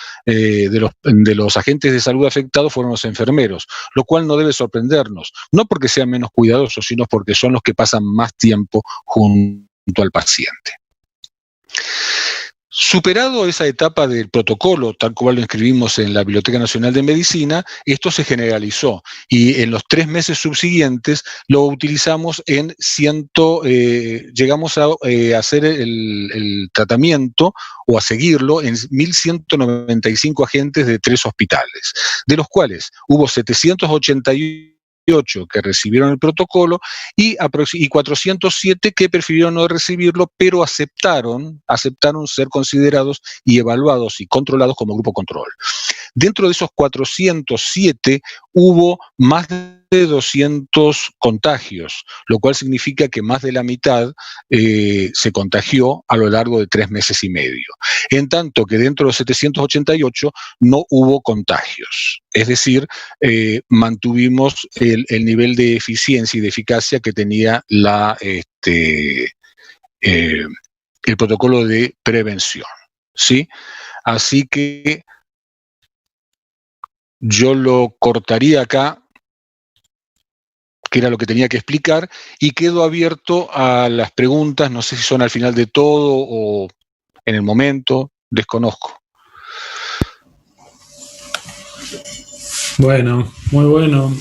agentes de salud afectados fueron los enfermeros, lo cual no debe sorprendernos, no porque sean menos cuidadosos, sino porque son los que pasan más tiempo junto al paciente. Superado esa etapa del protocolo, tal cual lo inscribimos en la Biblioteca Nacional de Medicina, esto se generalizó y en los 3 meses subsiguientes lo utilizamos llegamos a hacer el tratamiento o a seguirlo en 1.195 agentes de 3 hospitales, de los cuales hubo 788 que recibieron el protocolo y 407 que prefirieron no recibirlo, pero aceptaron ser considerados y evaluados y controlados como grupo control. Dentro de esos 407 hubo más de 200 contagios, lo cual significa que más de la mitad se contagió a lo largo de 3 meses y medio. En tanto que dentro de los 788 no hubo contagios. Es decir, mantuvimos el nivel de eficiencia y de eficacia que tenía el protocolo de prevención, ¿sí? Así que yo lo cortaría acá, que era lo que tenía que explicar, y quedo abierto a las preguntas, no sé si son al final de todo o en el momento, desconozco. Bueno, muy bueno.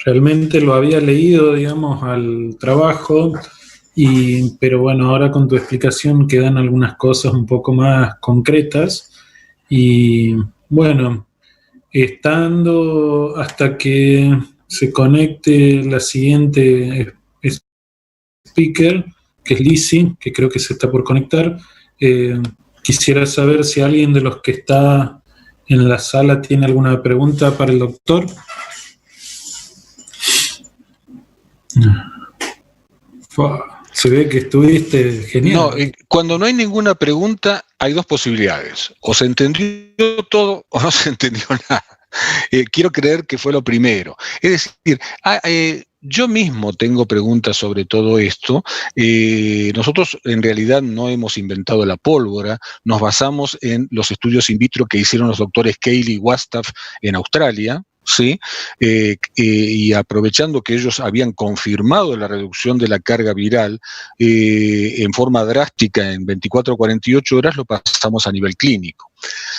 Realmente lo había leído, digamos, al trabajo, pero bueno, ahora con tu explicación quedan algunas cosas un poco más concretas. Y bueno, estando hasta que se conecte la siguiente speaker, que es Lizzie, que creo que se está por conectar, quisiera saber si alguien de los que está en la sala tiene alguna pregunta para el doctor. Se ve que estuviste genial. No, cuando no hay ninguna pregunta, hay 2 posibilidades. O se entendió todo o no se entendió nada. Quiero creer que fue lo primero. Es decir, yo mismo tengo preguntas sobre todo esto. Nosotros en realidad no hemos inventado la pólvora, nos basamos en los estudios in vitro que hicieron los doctores Cayley y Wastaff en Australia, ¿sí? Y aprovechando que ellos habían confirmado la reducción de la carga viral en forma drástica en 24 o 48 horas, lo pasamos a nivel clínico.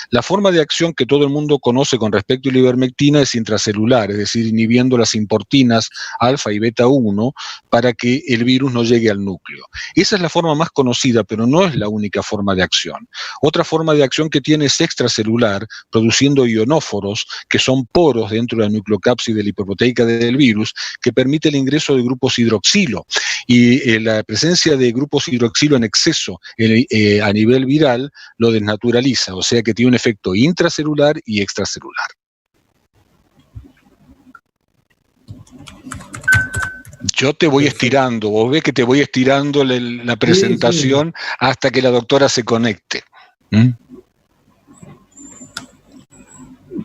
La forma de acción que todo el mundo conoce con respecto a la ivermectina es intracelular, es decir, inhibiendo las importinas alfa y beta 1 para que el virus no llegue al núcleo. Esa es la forma más conocida, pero no es la única forma de acción. Otra forma de acción que tiene es extracelular, produciendo ionóforos, que son poros dentro de la nucleocápside lipoproteica del virus, que permite el ingreso de grupos hidroxilo. Y la presencia de grupos hidroxilo en exceso a nivel viral lo desnaturaliza, o sea que tiene un efecto intracelular y extracelular. Yo te voy estirando, vos ves que te voy estirando la presentación hasta que la doctora se conecte.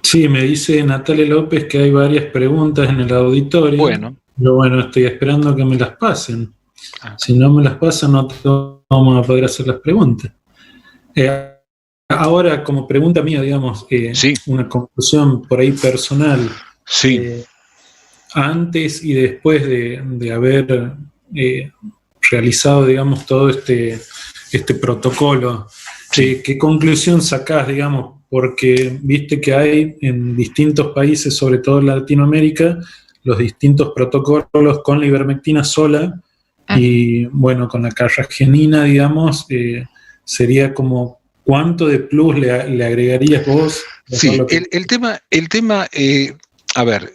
Sí, me dice Natalia López que hay varias preguntas en el auditorio. Bueno. Pero bueno, estoy esperando que me las pasen. Si no me las pasan, no vamos a poder hacer las preguntas. Ahora, como pregunta mía, digamos, una conclusión por ahí personal. Sí. Antes y después de haber realizado, digamos, todo este protocolo, ¿qué conclusión sacás, digamos? Porque viste que hay en distintos países, sobre todo en Latinoamérica, los distintos protocolos con la ivermectina sola y, bueno, con la carragenina, digamos, sería como, ¿cuánto de plus le agregarías vos? Sí, el tema, a ver,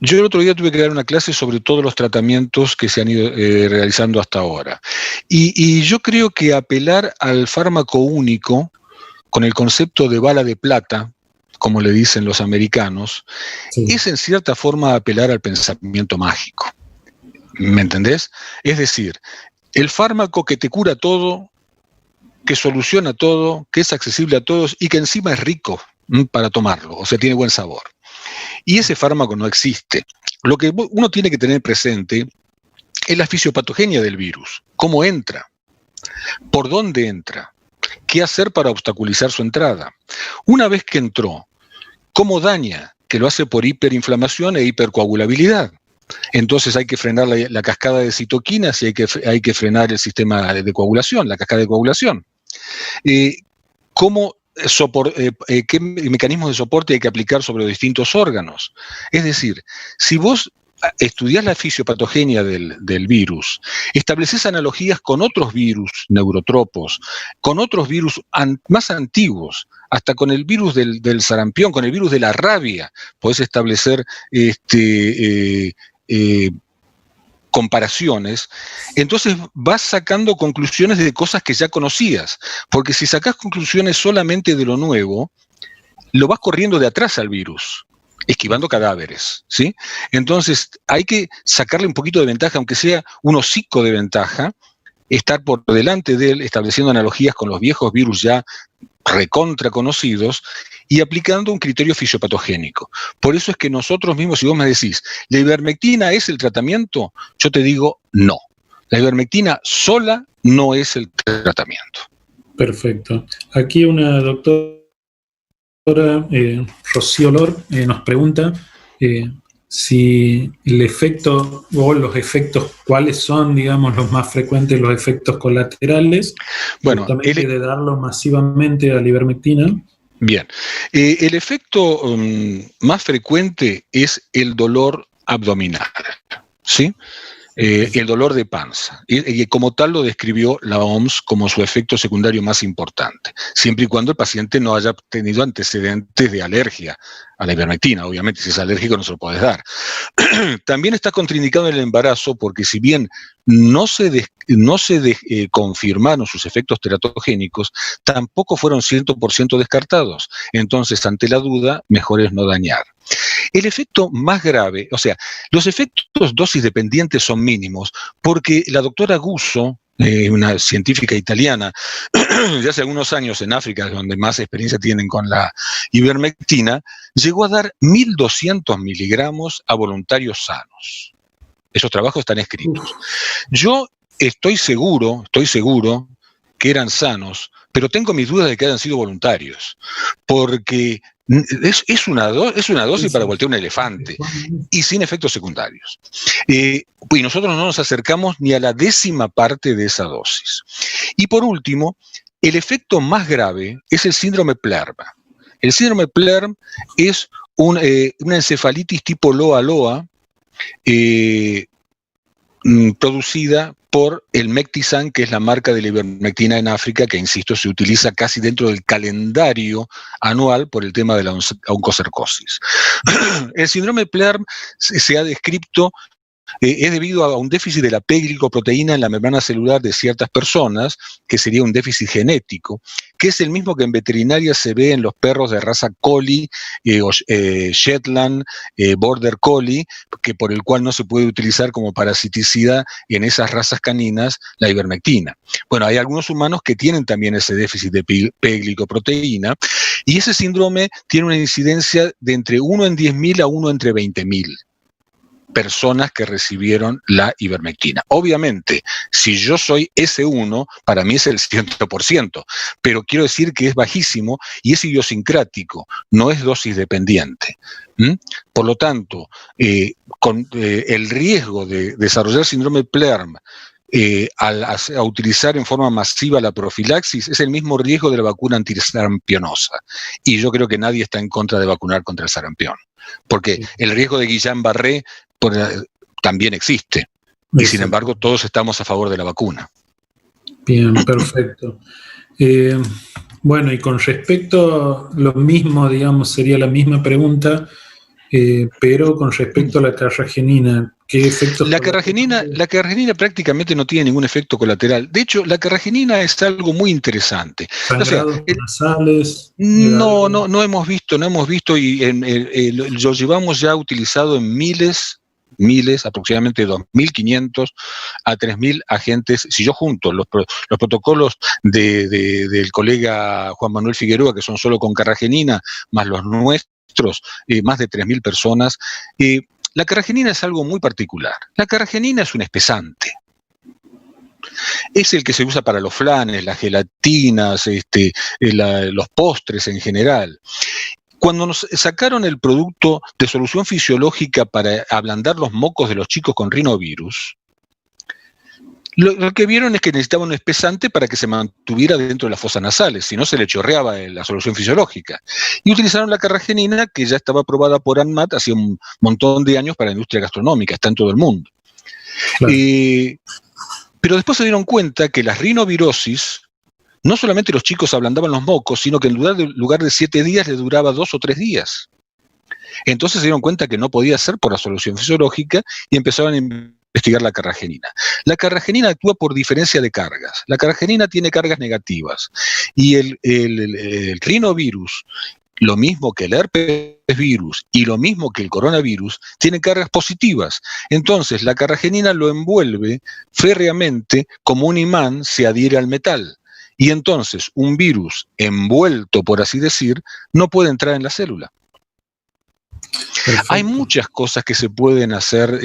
yo el otro día tuve que dar una clase sobre todos los tratamientos que se han ido realizando hasta ahora. Y yo creo que apelar al fármaco único, con el concepto de bala de plata, como le dicen los americanos, es en cierta forma apelar al pensamiento mágico. ¿Me entendés? Es decir, el fármaco que te cura todo, que soluciona todo, que es accesible a todos y que encima es rico para tomarlo, o sea, tiene buen sabor. Y ese fármaco no existe. Lo que uno tiene que tener presente es la fisiopatogenia del virus, cómo entra, por dónde entra, qué hacer para obstaculizar su entrada. Una vez que entró, cómo daña, que lo hace por hiperinflamación e hipercoagulabilidad. Entonces hay que frenar la cascada de citoquinas y hay que frenar el sistema de coagulación, la cascada de coagulación. ¿Qué mecanismos de soporte hay que aplicar sobre los distintos órganos? Es decir, si vos estudiás la fisiopatogenia del virus, estableces analogías con otros virus neurotropos, con otros virus más antiguos, hasta con el virus del sarampión, con el virus de la rabia, podés establecer comparaciones, entonces vas sacando conclusiones de cosas que ya conocías, porque si sacás conclusiones solamente de lo nuevo, lo vas corriendo de atrás al virus, esquivando cadáveres, ¿sí? Entonces hay que sacarle un poquito de ventaja, aunque sea un hocico de ventaja, estar por delante de él, estableciendo analogías con los viejos virus ya recontra conocidos y aplicando un criterio fisiopatogénico. Por eso es que nosotros mismos, si vos me decís, ¿la ivermectina es el tratamiento? Yo te digo, no. La ivermectina sola no es el tratamiento. Perfecto. Aquí una doctora, Rocío Lor, nos pregunta si el efecto o los efectos, ¿cuáles son, digamos, los más frecuentes, los efectos colaterales? Bueno, de darlo masivamente a la ivermectina. Bien. El efecto más frecuente es el dolor abdominal, ¿sí? El dolor de panza. Y como tal lo describió la OMS como su efecto secundario más importante, siempre y cuando el paciente no haya tenido antecedentes de alergia a la ivermectina. Obviamente, si es alérgico no se lo puedes dar. También está contraindicado en el embarazo porque si bien no se confirmaron sus efectos teratogénicos, tampoco fueron 100% descartados. Entonces, ante la duda, mejor es no dañar. El efecto más grave, o sea, los efectos dosis dependientes son mínimos porque la doctora Guzzo, una científica italiana, de hace algunos años en África, donde más experiencia tienen con la ivermectina, llegó a dar 1.200 miligramos a voluntarios sanos. Esos trabajos están escritos. Yo estoy seguro que eran sanos, pero tengo mis dudas de que hayan sido voluntarios, porque es una dosis para voltear un elefante y sin efectos secundarios. Y nosotros no nos acercamos ni a la 10ª parte de esa dosis. Y por último, el efecto más grave es el síndrome PLERM. El síndrome PLERM es una encefalitis tipo LOA-LOA producida por el Mectisan, que es la marca de la ivermectina en África, que, insisto, se utiliza casi dentro del calendario anual por el tema de la oncocercosis. El síndrome PLERM se ha descrito, es debido a un déficit de la P-glicoproteína en la membrana celular de ciertas personas, que sería un déficit genético, que es el mismo que en veterinaria se ve en los perros de raza Collie, Shetland, Border Collie, que por el cual no se puede utilizar como parasiticida en esas razas caninas la ivermectina. Bueno, hay algunos humanos que tienen también ese déficit de P-glicoproteína, y ese síndrome tiene una incidencia de entre 1 en 10.000 a 1 entre 20.000. Personas que recibieron la ivermectina. Obviamente, si yo soy S1, para mí es el 100%, pero quiero decir que es bajísimo y es idiosincrático, no es dosis dependiente. Por lo tanto, con el riesgo de desarrollar síndrome PLERM a utilizar en forma masiva la profilaxis es el mismo riesgo de la vacuna antisarampionosa. Y yo creo que nadie está en contra de vacunar contra el sarampión, porque el riesgo de Guillain-Barré también existe. Y sin embargo, todos estamos a favor de la vacuna. Bien, perfecto. Bueno, y con respecto a lo mismo, digamos, sería la misma pregunta, pero con respecto a la carragenina, ¿qué efectos? La carragenina prácticamente no tiene ningún efecto colateral. De hecho, la carragenina es algo muy interesante. ¿Sangrados nasales? No hemos visto, y lo llevamos ya utilizado en miles, aproximadamente 2.500 a 3.000 agentes. Si yo junto los protocolos del colega Juan Manuel Figueroa, que son solo con carragenina, más los nuestros, más de 3.000 personas. La carragenina es algo muy particular. La carragenina es un espesante. Es el que se usa para los flanes, las gelatinas, los postres en general. Cuando nos sacaron el producto de solución fisiológica para ablandar los mocos de los chicos con rinovirus, Lo que vieron es que necesitaba un espesante para que se mantuviera dentro de las fosas nasales, si no se le chorreaba la solución fisiológica. Y utilizaron la carragenina, que ya estaba aprobada por ANMAT hace un montón de años para la industria gastronómica, está en todo el mundo. Claro. Pero después se dieron cuenta que las rinovirosis, no solamente los chicos ablandaban los mocos, sino que en lugar de 7 días les duraba 2 o 3 días. Entonces se dieron cuenta que no podía ser por la solución fisiológica y empezaron a investigar la carragenina. La carragenina actúa por diferencia de cargas. La carragenina tiene cargas negativas y el rinovirus, lo mismo que el herpes virus y lo mismo que el coronavirus, tiene cargas positivas. Entonces la carragenina lo envuelve férreamente, como un imán se adhiere al metal. Y entonces un virus envuelto, por así decir, no puede entrar en la célula. Perfecto. Hay muchas cosas que se pueden hacer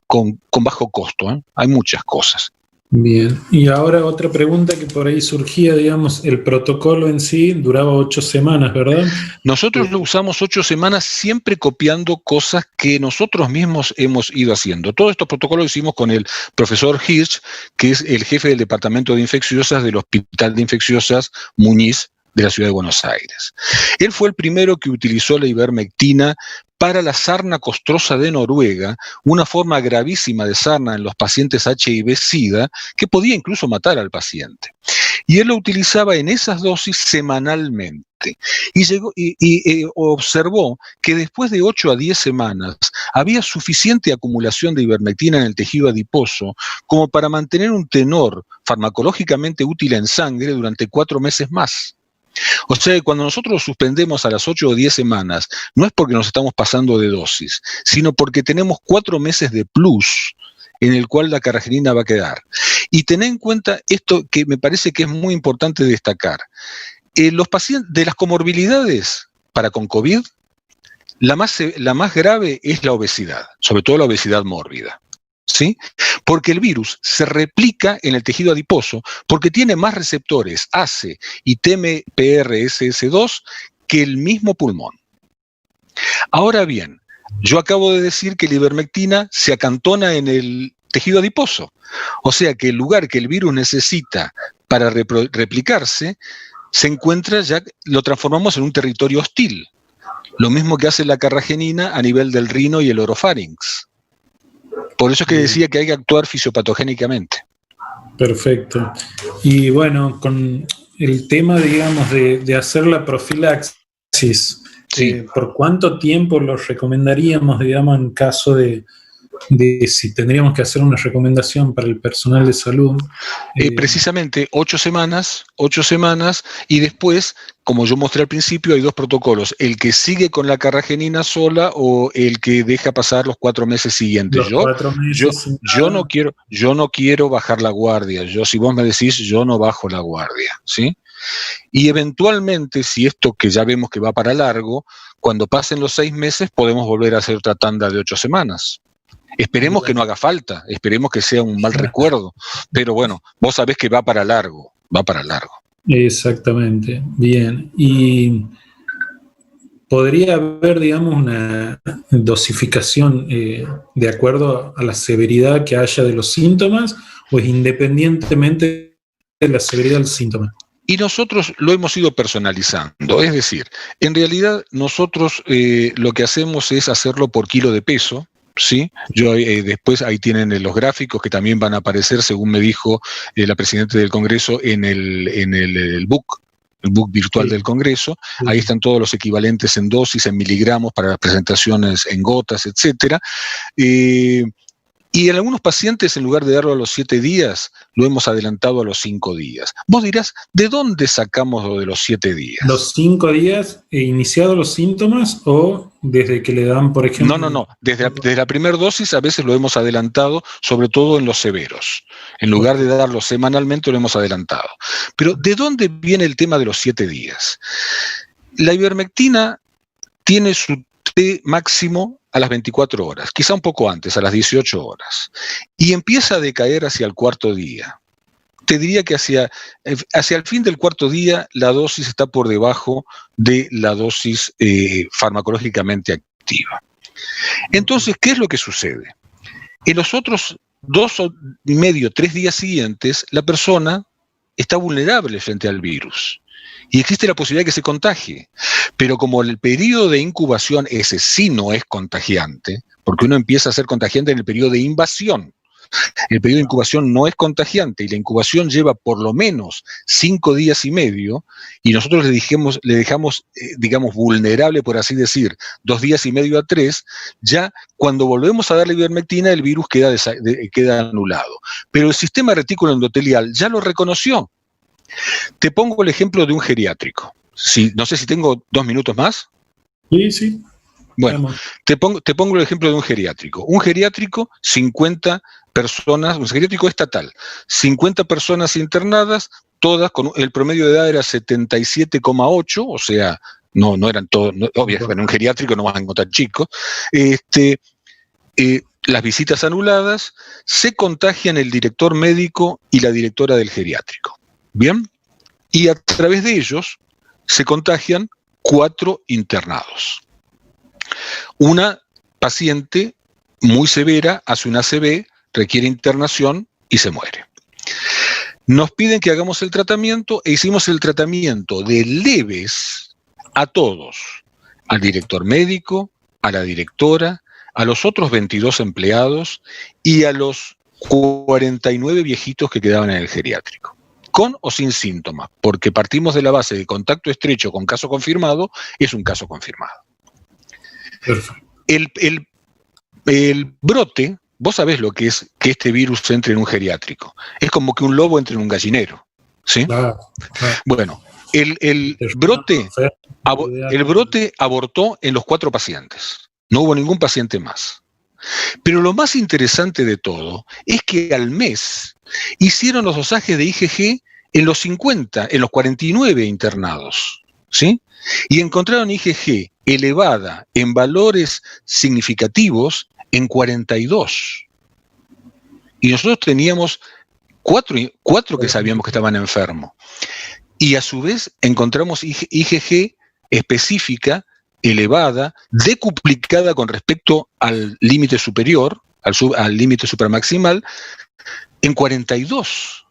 con bajo costo, ¿eh? Hay muchas cosas. Bien, y ahora otra pregunta que por ahí surgía, digamos, el protocolo en sí duraba 8 semanas, ¿verdad? Nosotros lo usamos 8 semanas siempre copiando cosas que nosotros mismos hemos ido haciendo. Todos estos protocolos lo hicimos con el profesor Hirsch, que es el jefe del Departamento de Infecciosas del Hospital de Infecciosas Muñiz de la Ciudad de Buenos Aires. Él fue el primero que utilizó la ivermectina para la sarna costrosa de Noruega, una forma gravísima de sarna en los pacientes HIV-Sida, que podía incluso matar al paciente. Y él lo utilizaba en esas dosis semanalmente. Y observó que después de 8 a 10 semanas había suficiente acumulación de ivermectina en el tejido adiposo como para mantener un tenor farmacológicamente útil en sangre durante 4 meses más. O sea, cuando nosotros suspendemos a las 8 o 10 semanas, no es porque nos estamos pasando de dosis, sino porque tenemos 4 meses de plus en el cual la carragenina va a quedar. Y tened en cuenta esto que me parece que es muy importante destacar. Los pacientes de las comorbilidades para con COVID, la más grave es la obesidad, sobre todo la obesidad mórbida. ¿Sí? Porque el virus se replica en el tejido adiposo porque tiene más receptores ACE y TMPRSS2 que el mismo pulmón. Ahora bien, yo acabo de decir que la ivermectina se acantona en el tejido adiposo, o sea que el lugar que el virus necesita para replicarse se encuentra, ya lo transformamos en un territorio hostil, lo mismo que hace la carragenina a nivel del rino y el orofarinx. Por eso es que decía que hay que actuar fisiopatogénicamente. Perfecto. Y bueno, con el tema, digamos, de hacer la profilaxis, sí. ¿Por cuánto tiempo lo recomendaríamos, digamos, en caso de si tendríamos que hacer una recomendación para el personal de salud? Precisamente 8 semanas, y después, como yo mostré al principio, hay 2 protocolos, el que sigue con la carragenina sola o el que deja pasar los 4 meses siguientes. Yo no quiero bajar la guardia. Si vos me decís, yo no bajo la guardia, ¿sí? Y eventualmente, si esto que ya vemos que va para largo, cuando pasen los 6 meses podemos volver a hacer otra tanda de 8 semanas. Esperemos que no haga falta, esperemos que sea un mal recuerdo, pero bueno, vos sabés que va para largo. Exactamente, bien. Y podría haber, digamos, una dosificación de acuerdo a la severidad que haya de los síntomas, o es independientemente de la severidad del síntoma. Y nosotros lo hemos ido personalizando, es decir, en realidad nosotros lo que hacemos es hacerlo por kilo de peso. Sí, después ahí tienen los gráficos que también van a aparecer, según me dijo la presidenta del Congreso, en el book virtual del Congreso. Ahí están todos los equivalentes en dosis, en miligramos para las presentaciones en gotas, etcétera. Y en algunos pacientes, en lugar de darlo a los 7 días, lo hemos adelantado a los 5 días. Vos dirás, ¿de dónde sacamos lo de los 7 días? ¿Los 5 días iniciados los síntomas o desde que le dan, por ejemplo? No. Desde la primera dosis a veces lo hemos adelantado, sobre todo en los severos. En lugar de darlo semanalmente, lo hemos adelantado. Pero ¿de dónde viene el tema de los 7 días? La ivermectina tiene su T máximo a las 24 horas, quizá un poco antes, a las 18 horas, y empieza a decaer hacia el 4.º día. Te diría que hacia el fin del 4.º día la dosis está por debajo de la dosis farmacológicamente activa. Entonces, ¿qué es lo que sucede? En los otros 2,5, 3 días siguientes, la persona está vulnerable frente al virus. Y existe la posibilidad de que se contagie. Pero como el periodo de incubación ese sí no es contagiante, porque uno empieza a ser contagiante en el periodo de invasión. El periodo de incubación no es contagiante y la incubación lleva por lo menos 5 días y medio y nosotros le dejamos, digamos, vulnerable, por así decir, 2 días y medio a 3, ya cuando volvemos a darle ivermectina el virus queda anulado. Pero el sistema retículo endotelial ya lo reconoció. Te pongo el ejemplo de un geriátrico. No sé si tengo 2 minutos más. Sí. Bueno, te pongo el ejemplo de un geriátrico. Un geriátrico, 50 personas, un geriátrico estatal, 50 personas internadas, todas con el promedio de edad era 77,8, o sea, no eran todos, obviamente en un geriátrico no vas a encontrar chicos. Las visitas anuladas, se contagian el director médico y la directora del geriátrico. ¿Bien? Y a través de ellos se contagian 4 internados. Una paciente muy severa hace una ACV, requiere internación y se muere. Nos piden que hagamos el tratamiento e hicimos el tratamiento de leves a todos, al director médico, a la directora, a los otros 22 empleados y a los 49 viejitos que quedaban en el geriátrico, con o sin síntomas, porque partimos de la base de contacto estrecho con caso confirmado, es un caso confirmado. Perfecto. El brote, vos sabés lo que es que este virus entre en un geriátrico. Es como que un lobo entre en un gallinero. ¿Sí? Claro. Bueno, el brote abortó en los 4 pacientes. No hubo ningún paciente más. Pero lo más interesante de todo es que al mes hicieron los dosajes de IgG en los 50, en los 49 internados. ¿Sí? Y encontraron IgG elevada en valores significativos en 42. Y nosotros teníamos 4 que sabíamos que estaban enfermos. Y a su vez encontramos IgG específica, elevada, decuplicada con respecto al límite superior, al límite supramaximal, en 42.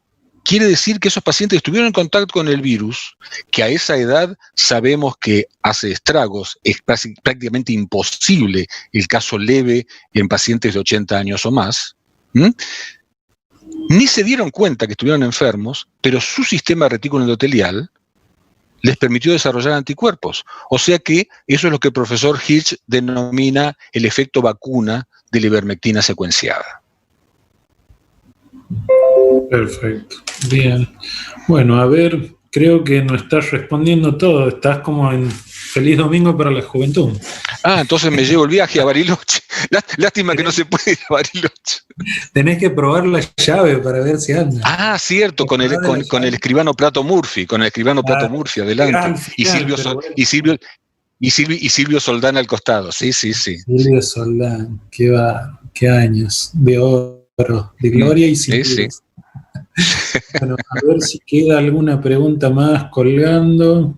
Quiere decir que esos pacientes estuvieron en contacto con el virus, que a esa edad sabemos que hace estragos, es prácticamente imposible el caso leve en pacientes de 80 años o más. Ni se dieron cuenta que estuvieron enfermos, pero su sistema retículo endotelial les permitió desarrollar anticuerpos. O sea que eso es lo que el profesor Hirsch denomina el efecto vacuna de la ivermectina secuenciada. Perfecto, bien. Bueno, a ver, creo que no estás respondiendo todo, estás como en Feliz Domingo para la Juventud. Entonces me llevo el viaje a Bariloche. Lástima que no se puede ir a Bariloche. Tenés que probar la llave para ver si anda. Cierto, con el escribano Prato Murphy, Murphy adelante. Y Silvio Soldán al costado, sí. Silvio Soldán, qué años de oro, de gloria y sin sí. Bueno, a ver si queda alguna pregunta más colgando.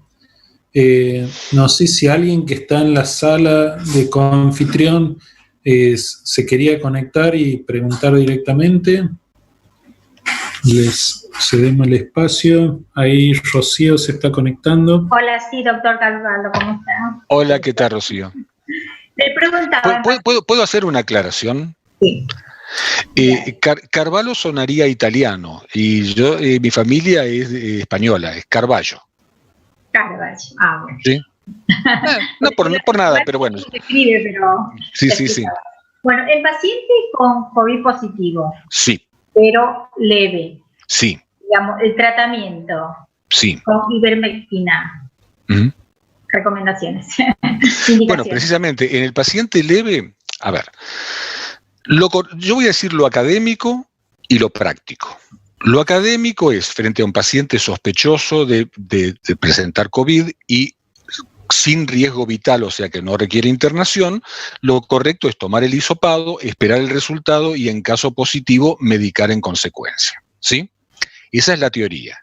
No sé si alguien que está en la sala de coanfitrión se quería conectar y preguntar directamente. Les cedemos el espacio. Ahí Rocío se está conectando. Hola, sí, doctor Carvalho, ¿cómo está? Hola, ¿qué tal, Rocío? Le preguntaba... ¿Puedo hacer una aclaración? Sí. Carvalho sonaría italiano y mi familia es española, es Carballo. Carballo, bueno. ¿Sí? No por nada, pero bueno. Se escribe, pero... Sí. Bueno, el paciente con COVID positivo. Sí. Pero leve. Sí. Digamos, el tratamiento. Sí. Con ivermectina. Uh-huh. Recomendaciones. Bueno, precisamente, en el paciente leve, a ver, yo voy a decir lo académico y lo práctico. Lo académico es, frente a un paciente sospechoso de presentar COVID y sin riesgo vital, o sea que no requiere internación, lo correcto es tomar el hisopado, esperar el resultado y en caso positivo medicar en consecuencia. ¿Sí? Esa es la teoría.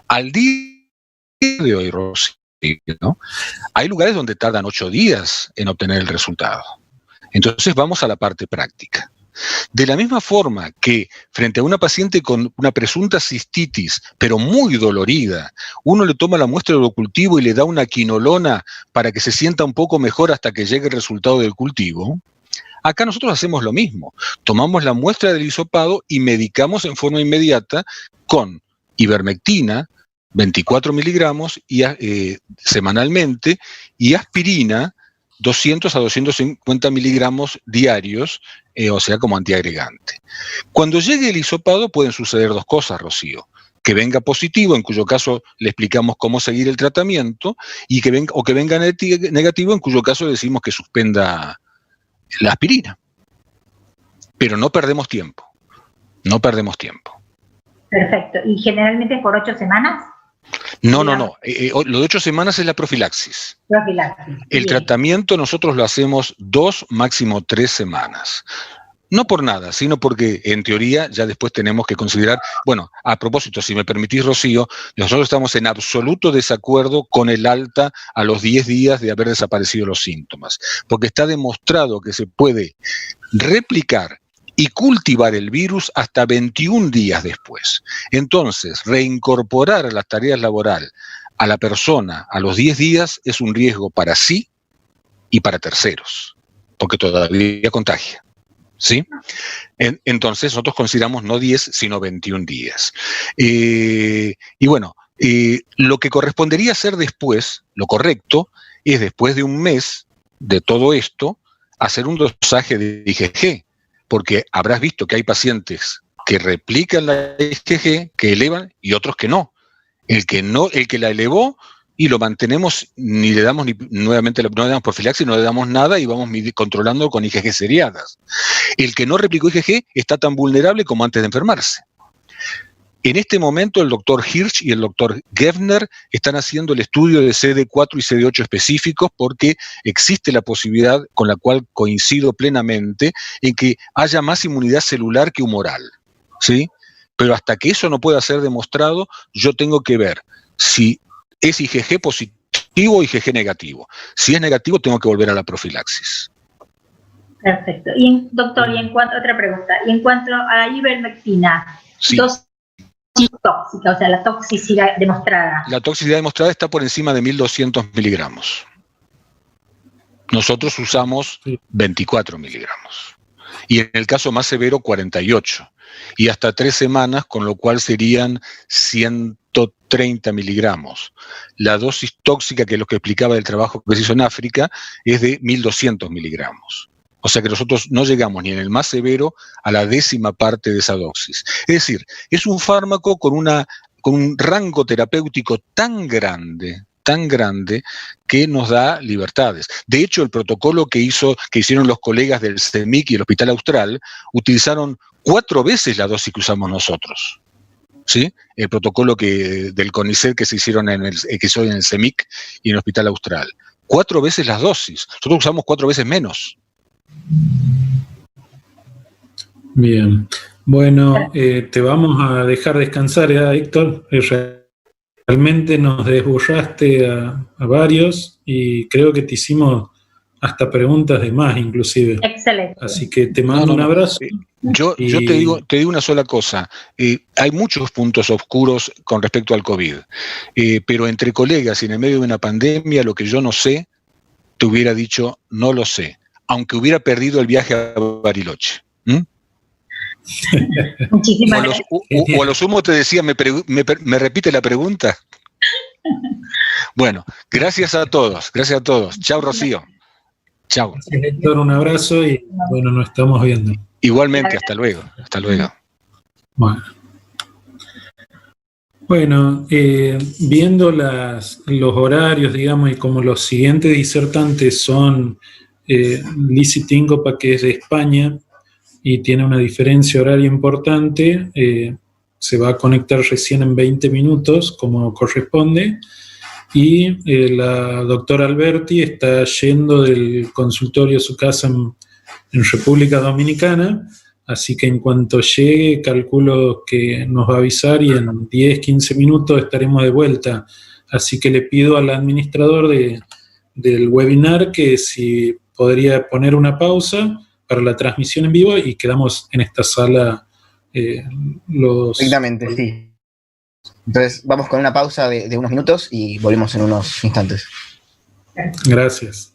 Al día de hoy, Rosy, ¿no? Hay lugares donde tardan 8 días en obtener el resultado. Entonces vamos a la parte práctica. De la misma forma que frente a una paciente con una presunta cistitis, pero muy dolorida, uno le toma la muestra del cultivo y le da una quinolona para que se sienta un poco mejor hasta que llegue el resultado del cultivo, acá nosotros hacemos lo mismo. Tomamos la muestra del hisopado y medicamos en forma inmediata con ivermectina, 24 miligramos semanalmente, y aspirina, 200 a 250 miligramos diarios, o sea, como antiagregante. Cuando llegue el hisopado pueden suceder dos cosas, Rocío. Que venga positivo, en cuyo caso le explicamos cómo seguir el tratamiento, o que venga negativo, en cuyo caso decimos que suspenda la aspirina. Pero no perdemos tiempo. No perdemos tiempo. Perfecto. ¿Y generalmente es por 8 semanas? No. Lo de 8 semanas es la profilaxis. El tratamiento nosotros lo hacemos 2, máximo 3 semanas. No por nada, sino porque en teoría ya después tenemos que considerar, bueno, a propósito, si me permitís, Rocío, nosotros estamos en absoluto desacuerdo con el alta a los 10 días de haber desaparecido los síntomas, porque está demostrado que se puede replicar y cultivar el virus hasta 21 días después. Entonces, reincorporar las tareas laborales a la persona a los 10 días es un riesgo para sí y para terceros, porque todavía contagia. ¿Sí? Entonces, nosotros consideramos no 10, sino 21 días. Y bueno, lo que correspondería hacer después, lo correcto, es después de un mes de todo esto, hacer un dosaje de IgG, porque habrás visto que hay pacientes que replican la IgG, que elevan, y otros que no. El que la elevó y lo mantenemos, ni le damos nuevamente no le damos profilaxis, no le damos nada y vamos controlando con IgG seriadas. El que no replicó IgG está tan vulnerable como antes de enfermarse. En este momento el doctor Hirsch y el doctor Geffner están haciendo el estudio de CD4 y CD8 específicos porque existe la posibilidad, con la cual coincido plenamente, en que haya más inmunidad celular que humoral, ¿sí? Pero hasta que eso no pueda ser demostrado, yo tengo que ver si es IgG positivo o IgG negativo. Si es negativo, tengo que volver a la profilaxis. Perfecto. Doctor, otra pregunta. Y en cuanto a la ivermectina, sí. Tóxica, o sea, la toxicidad demostrada. La toxicidad demostrada está por encima de 1.200 miligramos. Nosotros usamos 24 miligramos. Y en el caso más severo, 48. Y hasta 3 semanas, con lo cual serían 130 miligramos. La dosis tóxica, que es lo que explicaba del trabajo que se hizo en África, es de 1.200 miligramos. O sea que nosotros no llegamos ni en el más severo a la 10ª parte de esa dosis. Es decir, es un fármaco con un rango terapéutico tan grande que nos da libertades. De hecho, el protocolo que hicieron los colegas del CEMIC y el Hospital Austral utilizaron 4 veces la dosis que usamos nosotros. ¿Sí? El protocolo del CONICET que se hicieron en el CEMIC y en el Hospital Austral. 4 veces las dosis. Nosotros usamos 4 veces menos. Bien. Bueno, te vamos a dejar descansar, Héctor. Realmente nos desborraste a varios y creo que te hicimos hasta preguntas de más, inclusive. Excelente. Así que te mando un abrazo. Yo te digo una sola cosa. Hay muchos puntos oscuros con respecto al COVID, pero entre colegas y en el medio de una pandemia, lo que yo no sé, te hubiera dicho, no lo sé, aunque hubiera perdido el viaje a Bariloche. Muchísimas gracias. O a lo sumo te decía, ¿me repite la pregunta? Bueno, gracias a todos. Chao, Rocío. Chao. Gracias, Héctor, un abrazo y bueno, nos estamos viendo. Igualmente, hasta luego. Bueno, viendo los horarios, digamos, y como los siguientes disertantes son Lizzy Tíncopa, que es de España, y tiene una diferencia horaria importante, se va a conectar recién en 20 minutos, como corresponde, y la doctora Alberti está yendo del consultorio a su casa en República Dominicana, así que en cuanto llegue, calculo que nos va a avisar y en 10, 15 minutos estaremos de vuelta. Así que le pido al administrador del webinar que si podría poner una pausa para la transmisión en vivo y quedamos en esta sala los... Exactamente, sí. Entonces vamos con una pausa de unos minutos y volvemos en unos instantes. Gracias.